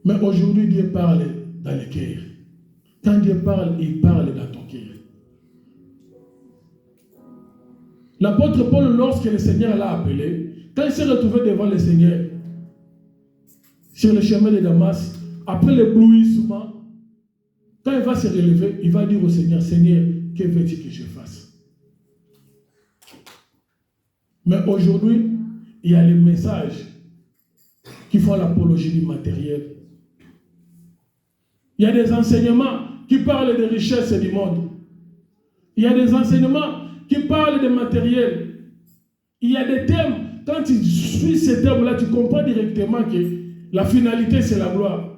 Mais aujourd'hui, Dieu parle dans le cœur. Quand Dieu parle, il parle dans ton cœur. L'apôtre Paul, lorsque le Seigneur l'a appelé, quand il s'est retrouvé devant le Seigneur, sur le chemin de Damas, après l'éblouissement, quand il va se relever, il va dire au Seigneur, Seigneur, que veux-tu que je fasse? Mais aujourd'hui, il y a les messages qui font l'apologie du matériel. Il y a des enseignements qui parlent des richesses du monde. Il y a des enseignements qui parlent de matériel. Il y a des thèmes, quand tu suis ces thèmes-là, tu comprends directement que la finalité, c'est la gloire.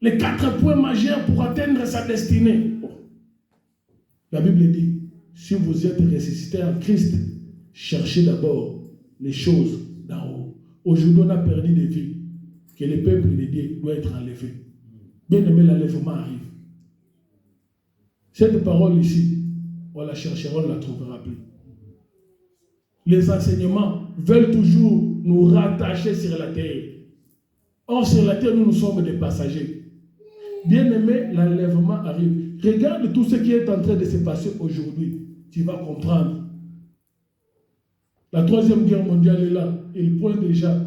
Les 4 points majeurs pour atteindre sa destinée. La Bible dit, si vous êtes ressuscité en Christ, cherchez d'abord les choses d'en haut. Aujourd'hui, on a perdu des vies, que le peuple de Dieu doit être enlevé. Bien aimé, l'enlèvement arrive. Cette parole ici, on la cherchera, on ne la trouvera plus. Les enseignements veulent toujours nous rattacher sur la terre. Or, sur la terre, nous sommes des passagers. Bien aimé, l'enlèvement arrive. Regarde tout ce qui est en train de se passer aujourd'hui. Tu vas comprendre. La 3e guerre mondiale est là. Il pointe déjà.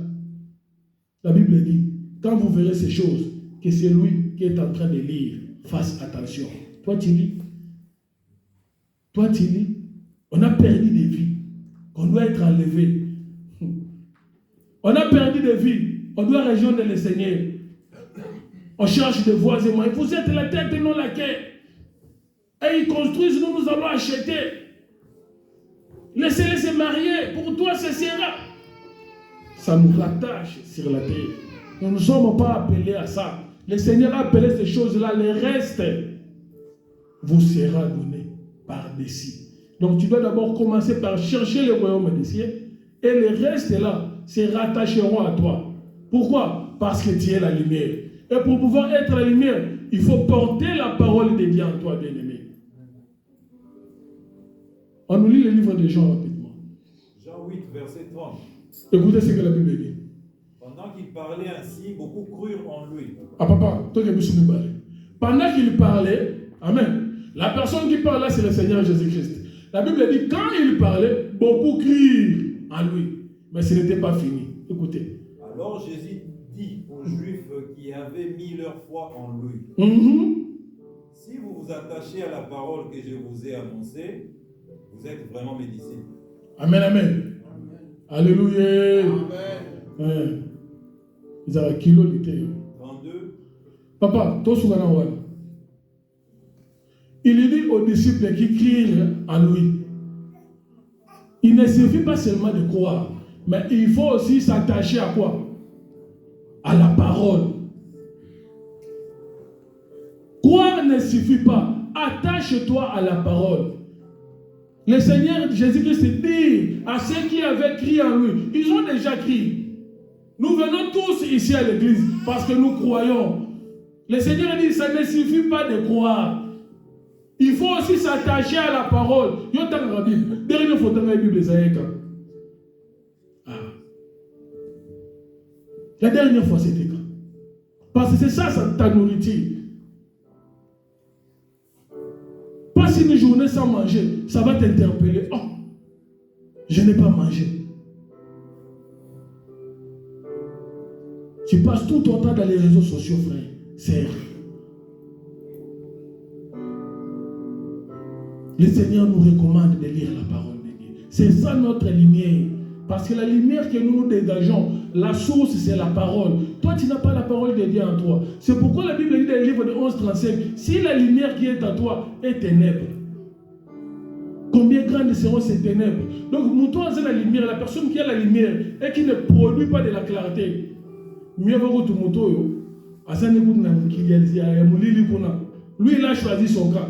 La Bible dit, quand vous verrez ces choses, que c'est lui qui est en train de lire, fasse attention. Toi, tu lis. Toi, tu lis. On a perdu des vies. On doit être enlevé. On a perdu des vies. On doit rejoindre le Seigneur. On cherche des voies et moyens. Vous êtes la tête et non la queue. Et ils construisent, nous allons acheter. Laissez-les se marier. Pour toi, ce sera. Ça nous rattache sur la terre. Nous ne sommes pas appelés à ça. Le Seigneur a appelé ces choses-là. Le reste vous sera donné par-dessus. Donc tu dois d'abord commencer par chercher le royaume des cieux. Et le reste là se rattacheront à toi. Pourquoi? Parce que tu es la lumière. Et pour pouvoir être la lumière, il faut porter la parole de Dieu en toi, bien-aimé. On nous lit le livre de Jean rapidement. Jean 8, verset 30. Écoutez ce que la Bible dit. Pendant qu'il parlait ainsi, beaucoup crurent en lui. Ah papa, toi qui es parlé. Pendant qu'il parlait, amen. La personne qui parle là, c'est le Seigneur Jésus-Christ. La Bible dit, quand il parlait, beaucoup crurent en lui. Mais ce n'était pas fini. Écoutez. Alors Jésus dit aux Juifs qui avaient mis leur foi en lui, si vous vous attachez à la parole que je vous ai annoncée, vous êtes vraiment mes disciples. Amen, amen. Alléluia. Amen. Ils avaient kilo d'été. 32. Papa, toi, il dit aux disciples qui crient en lui. Il ne suffit pas seulement de croire, mais il faut aussi s'attacher à quoi? À la parole. Croire ne suffit pas. Attache-toi à la parole. Le Seigneur Jésus-Christ dit à ceux qui avaient crié en lui, ils ont déjà crié. Nous venons tous ici à l'église parce que nous croyons. Le Seigneur dit, ça ne suffit pas de croire. Il faut aussi s'attacher à la parole. Dernière fois dans la Bible, la dernière fois, c'était quand? Parce que c'est ça, ta nourriture. Passe une journée sans manger, ça va t'interpeller. Oh, je n'ai pas mangé. Tu passes tout ton temps dans les réseaux sociaux, frère. C'est le Seigneur nous recommande de lire la parole de Dieu. C'est ça notre lumière. Parce que la lumière que nous dégageons, la source, c'est la parole. Toi, tu n'as pas la parole de Dieu en toi. C'est pourquoi la Bible dit dans le livre de 11:35, si la lumière qui est en toi est ténèbre, combien grandes seront ces ténèbres? Donc, nous, toi, c'est la lumière. La personne qui a la lumière et qui ne produit pas de la clarté, mieux vaut que tu moto. Lui, il a choisi son cas.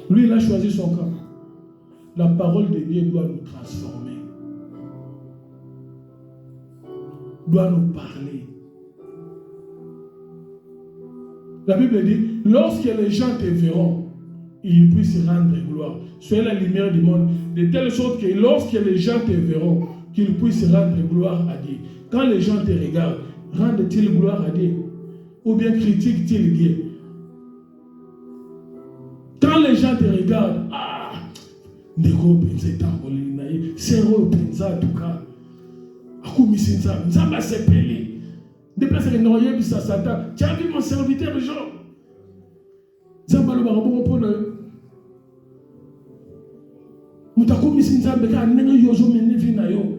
Lui, il a choisi son cas. La parole de Dieu doit nous transformer. Doit nous parler. La Bible dit, lorsque les gens te verront, ils puissent rendre gloire. Soyez la lumière du monde, de telle sorte que lorsque les gens te verront, qu'ils puissent rendre gloire à Dieu. Quand les gens te regardent, rendent-ils gloire à Dieu? Ou bien critiquent-ils Dieu? Quand les gens te regardent, Ndeko Benze Tambolini Naye, Sero Benza Tuka, Akumi Sinza, Nzamba Sepele, déplacer les noyés de Satan. Tu as vu mon serviteur Jean? Nzamba le barabon pour eux. Moutakumi Sinza Beka, Nengo Yozo Menevinayo.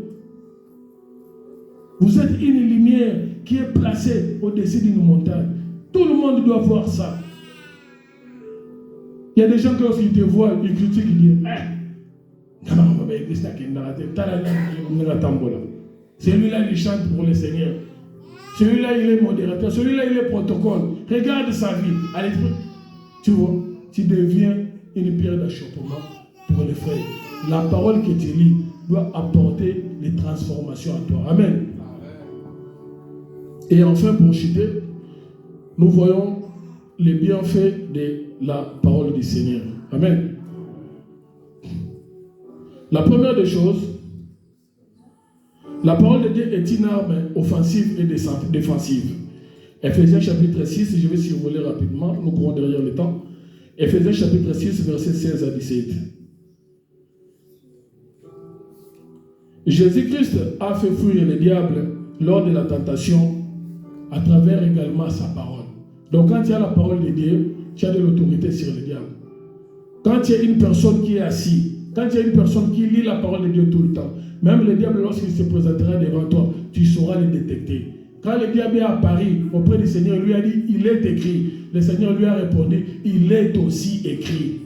Vous êtes une lumière qui est placée au-dessus d'une montagne. Tout le monde doit voir ça. Il y a des gens qui lorsqu'ils te voient, ils critiquent, ils disent celui-là, il chante pour le Seigneur. Celui-là, il est modérateur. Celui-là, il est protocole. Regarde sa vie. Allez, tu vois, tu deviens une pierre d'achoppement pour les frères. La parole que tu lis doit apporter les transformations à toi. Amen. Et enfin, pour chuter, nous voyons les bienfaits de la parole du Seigneur. Amen. La première des choses, la parole de Dieu est une arme offensive et défensive. Ephésiens chapitre 6, je vais survoler rapidement, nous courons derrière le temps. Ephésiens chapitre 6, versets 16 à 17. Jésus-Christ a fait fuir le diable lors de la tentation à travers également sa parole. Donc quand tu as la parole de Dieu, tu as de l'autorité sur le diable. Quand tu as une personne qui est assise, quand tu as une personne qui lit la parole de Dieu tout le temps, même le diable, lorsqu'il se présentera devant toi, tu sauras le détecter. Quand le diable est apparu auprès du Seigneur, il lui a dit, il est écrit. Le Seigneur lui a répondu, il est aussi écrit.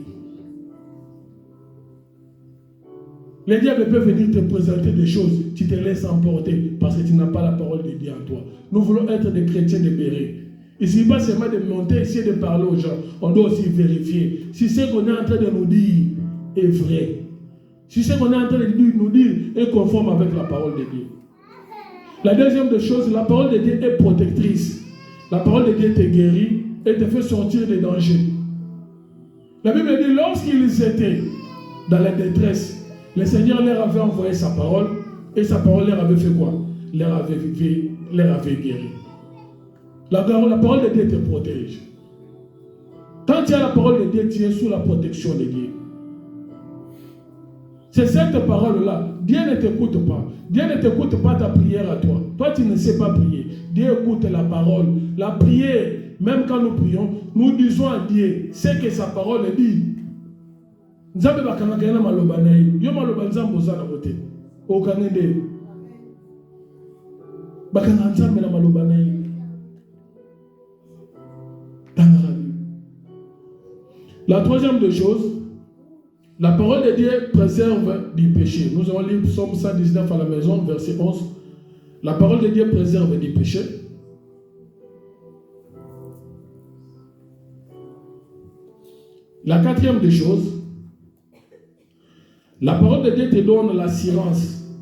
Le diable peut venir te présenter des choses, tu te laisses emporter parce que tu n'as pas la parole de Dieu en toi. Nous voulons être des chrétiens libérés. Il ne suffit pas seulement de monter, essayer de parler aux gens. On doit aussi vérifier si ce qu'on est en train de nous dire est vrai. Si ce qu'on est en train de nous dire est conforme avec la parole de Dieu. La deuxième des choses, la parole de Dieu est protectrice. La parole de Dieu te guérit et te fait sortir des dangers. La Bible dit, lorsqu'ils étaient dans la détresse, Le Seigneur leur avait envoyé sa parole et sa parole leur avait fait quoi? Leur avait guéri. La parole de Dieu te protège. Quand tu as la parole de Dieu, tu es sous la protection de Dieu. C'est cette parole-là. Dieu ne t'écoute pas. Dieu ne t'écoute pas ta prière à toi. Toi, tu ne sais pas prier. Dieu écoute la parole. La prière, même quand nous prions, nous disons à Dieu ce que sa parole dit. Nzambe bakanga na maloba na ye. Yo maloba nzambe oza na kote. Okangende. Bakanga nzambe na maloba na ye. La troisième des choses, la parole de Dieu préserve du péché. Nous allons lire Psaume 119 à la maison, verset 11. La parole de Dieu préserve du péché. La quatrième des choses, la parole de Dieu te donne l'assurance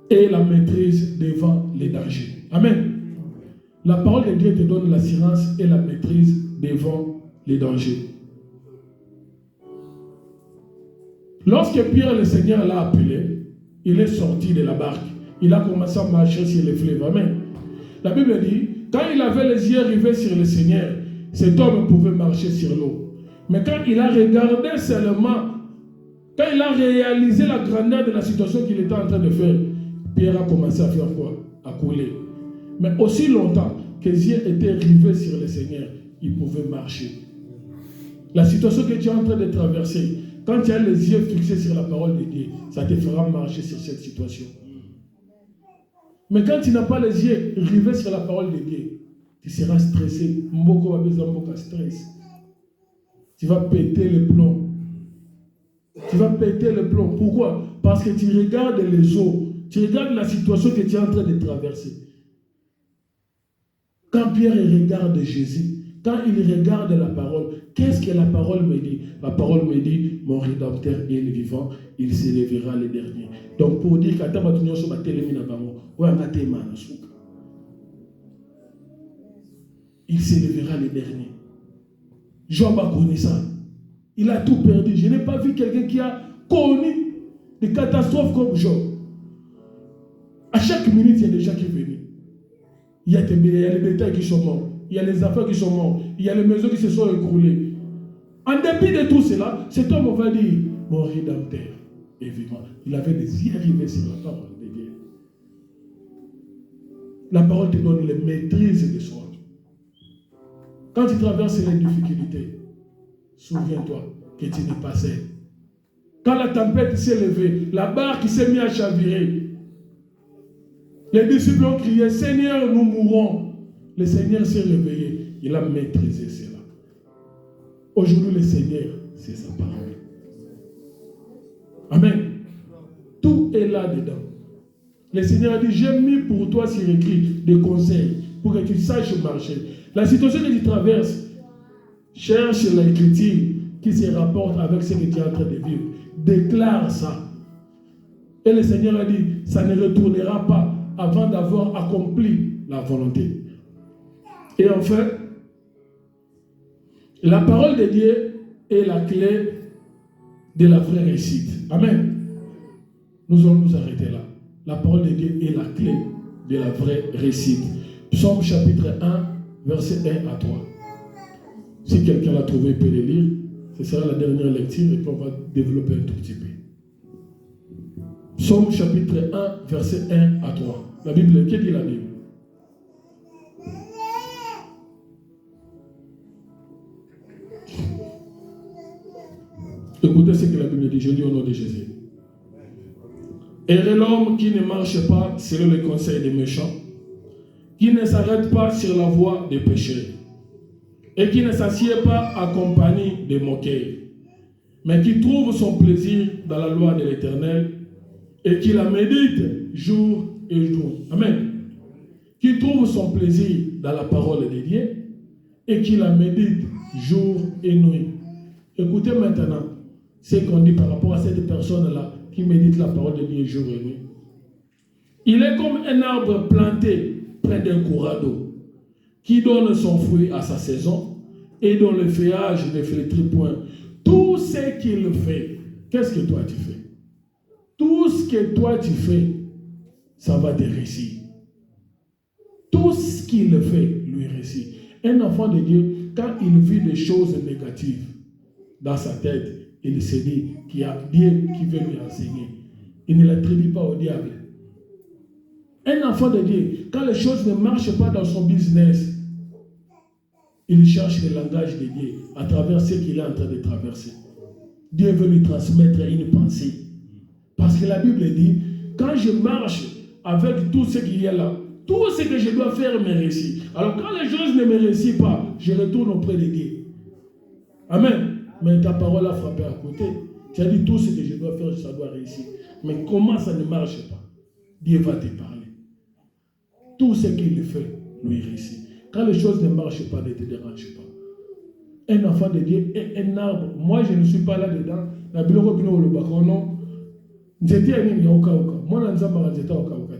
et la maîtrise devant les dangers. Amen. La parole de Dieu te donne l'assurance et la maîtrise devant les dangers. Lorsque Pierre, le Seigneur, l'a appelé, il est sorti de la barque. Il a commencé à marcher sur les fleuves. Amen. La Bible dit, quand il avait les yeux rivés sur le Seigneur, cet homme pouvait marcher sur l'eau. Mais quand il a regardé seulement, quand il a réalisé la grandeur de la situation qu'il était en train de faire, Pierre a commencé à faire quoi? À couler. Mais aussi longtemps que les yeux étaient rivés sur le Seigneur, il pouvait marcher. La situation que tu es en train de traverser, quand tu as les yeux fixés sur la parole de Dieu, ça te fera marcher sur cette situation. Mais quand tu n'as pas les yeux rivés sur la parole de Dieu, tu seras stressé. Mboko va besoin de stress. Tu vas péter le plomb. Tu vas péter le plomb. Pourquoi? Parce que tu regardes les eaux. Tu regardes la situation que tu es en train de traverser. Quand Pierre regarde Jésus, quand il regarde la parole, qu'est-ce que la parole me dit? La parole me dit, mon Rédempteur est le vivant, il s'élèvera le dernier. Donc pour dire qu'à il s'élèvera le dernier. Job a connu ça. Il a tout perdu. Je n'ai pas vu quelqu'un qui a connu des catastrophes comme Job. À chaque minute, il y a des gens qui viennent. Il y a les bétails qui sont morts. Il y a les affaires qui sont mortes. Il y a les maisons qui se sont écroulées. En dépit de tout cela, cet homme, on va dire, mon Rédempteur est vivant. Il avait des yeux rivés sur la parole de Dieu. La parole te donne les maîtrises de soi. Quand tu traverses les difficultés, souviens-toi que tu n'es pas seul. Quand la tempête s'est levée, la barque s'est mise à chavirer. Les disciples ont crié, Seigneur, nous mourrons. Le Seigneur s'est réveillé. Il a maîtrisé cela. Aujourd'hui, le Seigneur, c'est sa parole. Amen. Tout est là-dedans. Le Seigneur a dit, j'ai mis pour toi sur écrit des conseils pour que tu saches marcher. La situation que tu traverses, cherche l'écriture qui se rapporte avec ce que tu es en train de vivre. Déclare ça. Et le Seigneur a dit, ça ne retournera pas avant d'avoir accompli la volonté. Et enfin, la parole de Dieu est la clé de la vraie réussite. Amen. Nous allons nous arrêter là. La parole de Dieu est la clé de la vraie réussite. Psaume chapitre 1, verset 1 à 3. Si quelqu'un l'a trouvé, il peut le lire. Ce sera la dernière lecture et puis on va développer un tout petit peu. Psaume chapitre 1, verset 1 à 3. La Bible, qu'est-ce que dit la Bible? Écoutez ce que la Bible dit, je lis au nom de Jésus. Heureux l'homme qui ne marche pas selon les conseils des méchants, qui ne s'arrête pas sur la voie des pécheurs, et qui ne s'assied pas en compagnie des moqueurs, mais qui trouve son plaisir dans la loi de l'Éternel, et qui la médite jour et jour. Amen. Qui trouve son plaisir dans la parole de Dieu, et qui la médite jour et nuit. Écoutez maintenant ce qu'on dit par rapport à cette personne-là qui médite la parole de Dieu jour et nuit. Il est comme un arbre planté près d'un courant d'eau, qui donne son fruit à sa saison et dont le feuillage ne flétrit point. Tout ce qu'il fait qu'est-ce que toi tu fais? Tout ce que toi tu fais, ça va te réussir. Tout ce qu'il fait, lui réussit. Un enfant de Dieu, quand il vit des choses négatives dans sa tête, il se dit qu'il y a Dieu qui veut lui enseigner. Il ne l'attribue pas au diable. Un enfant de Dieu, quand les choses ne marchent pas dans son business, il cherche le langage de Dieu à travers ce qu'il est en train de traverser. Dieu veut lui transmettre une pensée. Parce que la Bible dit, quand je marche avec tout ce qu'il y a là, tout ce que je dois faire me réussit. Alors quand les choses ne me réussissent pas, je retourne auprès de Dieu. Amen. Mais ta parole a frappé à côté. Tu as dit tout ce que je dois faire, ça doit réussir. Mais comment ça ne marche pas? Dieu va te parler. Tout ce qu'il fait, lui réussit. Quand les choses ne marchent pas, ne te dérange pas. Un enfant de Dieu est un arbre. Moi, je ne suis pas là-dedans. La Bible dit le bakono. J'étais un ami au Kaouka. Moi, je n'étais pas au Kaouka.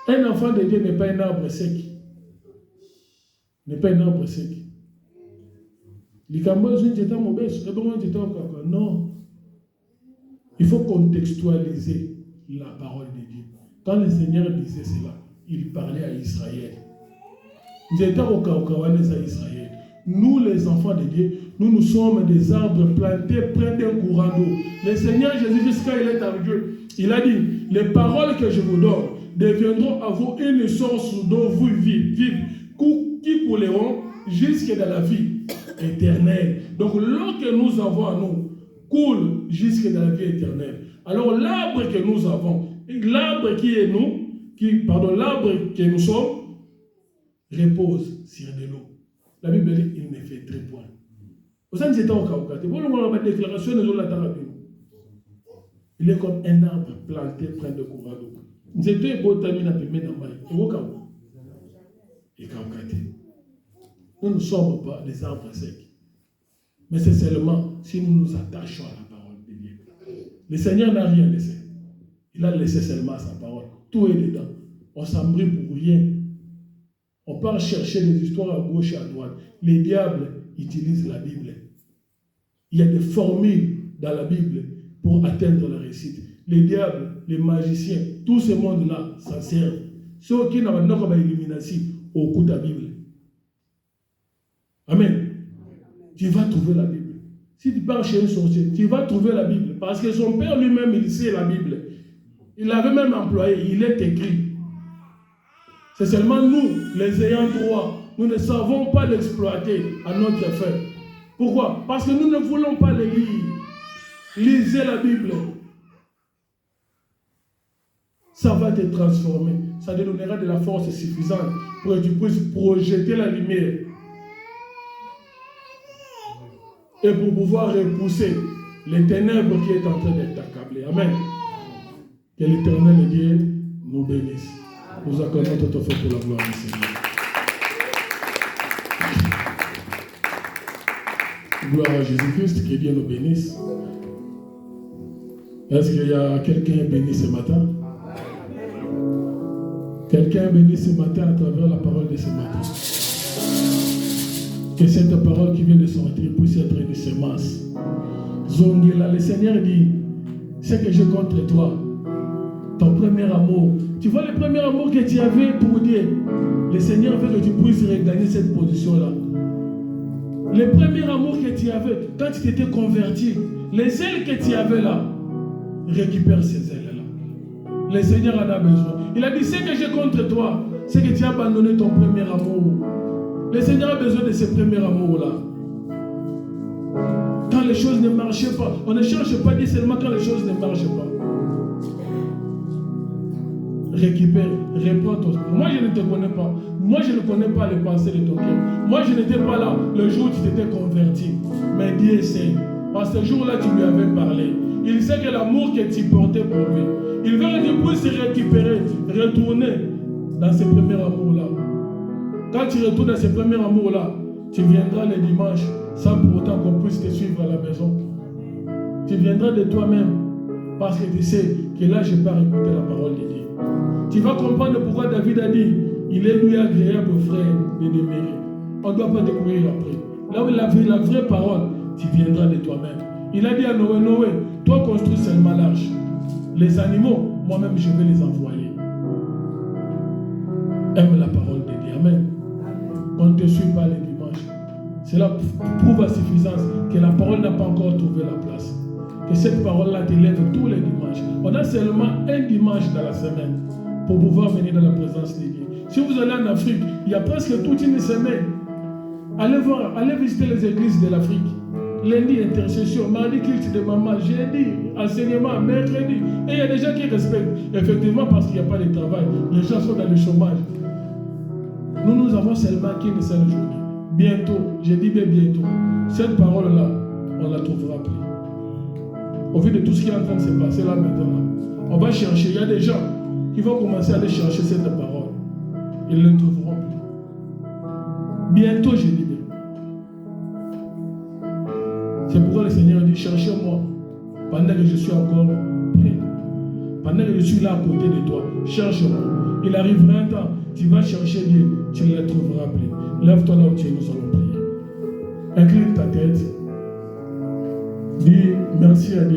Un enfant de Dieu n'est pas un arbre sec. N'est pas un arbre sec. Non. Il faut contextualiser la parole de Dieu. Quand le Seigneur disait cela, il parlait à Israël. Israël. Nous, les enfants de Dieu, nous sommes des arbres plantés près d'un courant d'eau. Le Seigneur Jésus, quand il est avec Dieu, il a dit, les paroles que je vous donne deviendront à vous une source d'eau vive, qui couleront jusque dans la vie éternelle. Donc l'eau que nous avons à nous coule jusque dans la vie éternelle. Alors l'arbre que nous avons, l'arbre qui est nous, l'arbre que nous sommes, repose sur de l'eau. La Bible dit il ne fait très point. Au sein de cet arbre, il est comme un arbre planté près de courant d'eau. Nous ne sommes pas des arbres secs. Mais c'est seulement si nous nous attachons à la parole de Dieu. Le Seigneur n'a rien laissé. Il a laissé seulement sa parole. Tout est dedans. On s'embrouille pour rien. On part chercher des histoires à gauche et à droite. Les diables utilisent la Bible. Il y a des formules dans la Bible pour atteindre la réussite. Les diables, les magiciens, tout ce monde-là s'en servent. Ceux qui n'ont pas d'illumination au coup de la Bible. Amen. Tu vas trouver la Bible. Si tu pars chez un sorcier, tu vas trouver la Bible. Parce que son père lui-même, il sait la Bible. Il l'avait même employé. Il est écrit. C'est seulement nous, les ayants droit, nous ne savons pas l'exploiter à notre fin. Pourquoi? Parce que nous ne voulons pas les lire. Lisez la Bible. Ça va te transformer. Ça te donnera de la force suffisante pour que tu puisses projeter la lumière. Et pour pouvoir repousser les ténèbres qui est en train d'être accablées. Amen. Que l'Éternel Dieu nous bénisse. Nous accordons tout à fait pour la gloire du Seigneur. Gloire à Jésus-Christ, que Dieu nous bénisse. Est-ce qu'il y a quelqu'un béni ce matin? Quelqu'un béni ce matin à travers la parole de ce matin. Que cette parole qui vient de sortir puisse être une semence. Zongela, le Seigneur dit, c'est que je contre toi. Ton premier amour. Tu vois le premier amour que tu avais pour Dieu. Le Seigneur veut que tu puisses regagner cette position-là. Le premier amour que tu avais, quand tu t'étais converti, les ailes que tu avais là, récupère ces ailes-là. Le Seigneur en a besoin. Il a dit, ce que j'ai contre toi, c'est que tu as abandonné ton premier amour. Le Seigneur a besoin de ce premier amour-là. Quand les choses ne marchaient pas, on ne cherche pas Dieu seulement quand les choses ne marchent pas. Récupère, reprends ton... Moi, je ne te connais pas. Moi, je ne connais pas les pensées de ton cœur. Moi, je n'étais pas là le jour où tu t'étais converti. Mais Dieu sait. Parce que ce jour-là, tu lui avais parlé. Il sait que l'amour que tu portais pour lui, il veut que tu puisses récupérer, retourner dans ce premier amour-là. Quand tu retournes dans ce premier amour-là, tu viendras le dimanche sans pour autant qu'on puisse te suivre à la maison. Tu viendras de toi-même parce que tu sais que là, je pars écouter la parole de Dieu. Tu vas comprendre pourquoi David a dit il est lui agréable, frère, de demeurer. On ne doit pas te courir après. Là où la vraie parole, tu viendras de toi-même. Il a dit à Noé, Noé, toi construis seulement l'arche. Les animaux, moi-même je vais les envoyer. Aime la parole de Dieu. Amen. On ne te suit pas les dimanches. Cela prouve à suffisance que la parole n'a pas encore trouvé la place. Que cette parole-là t'élève tous les dimanches. On a seulement un dimanche dans la semaine pour pouvoir venir dans la présence de Dieu. Si vous allez en Afrique, il y a presque toute une semaine. Allez visiter les églises de l'Afrique. Lundi, intercession, mardi, culte de maman, jeudi, enseignement, mercredi. Et il y a des gens qui respectent. Effectivement, parce qu'il n'y a pas de travail. Les gens sont dans le chômage. Nous avons seulement qu'une seule journée. Bientôt, je dis bien bientôt, cette parole-là, on ne la trouvera plus. Au vu de tout ce qui est en train de se passer là maintenant, on va chercher. Il y a des gens qui vont commencer à aller chercher cette parole. Ils ne la trouveront plus. Bientôt, je dis bien. C'est pourquoi le Seigneur dit, cherchez-moi pendant que je suis encore prêt. Pendant que je suis là à côté de toi, cherche-moi. Il arrivera un temps, tu vas chercher Dieu, tu ne le trouveras plus. Lève-toi là où tu es, nous allons prier. Incline ta tête. Dis merci à Dieu.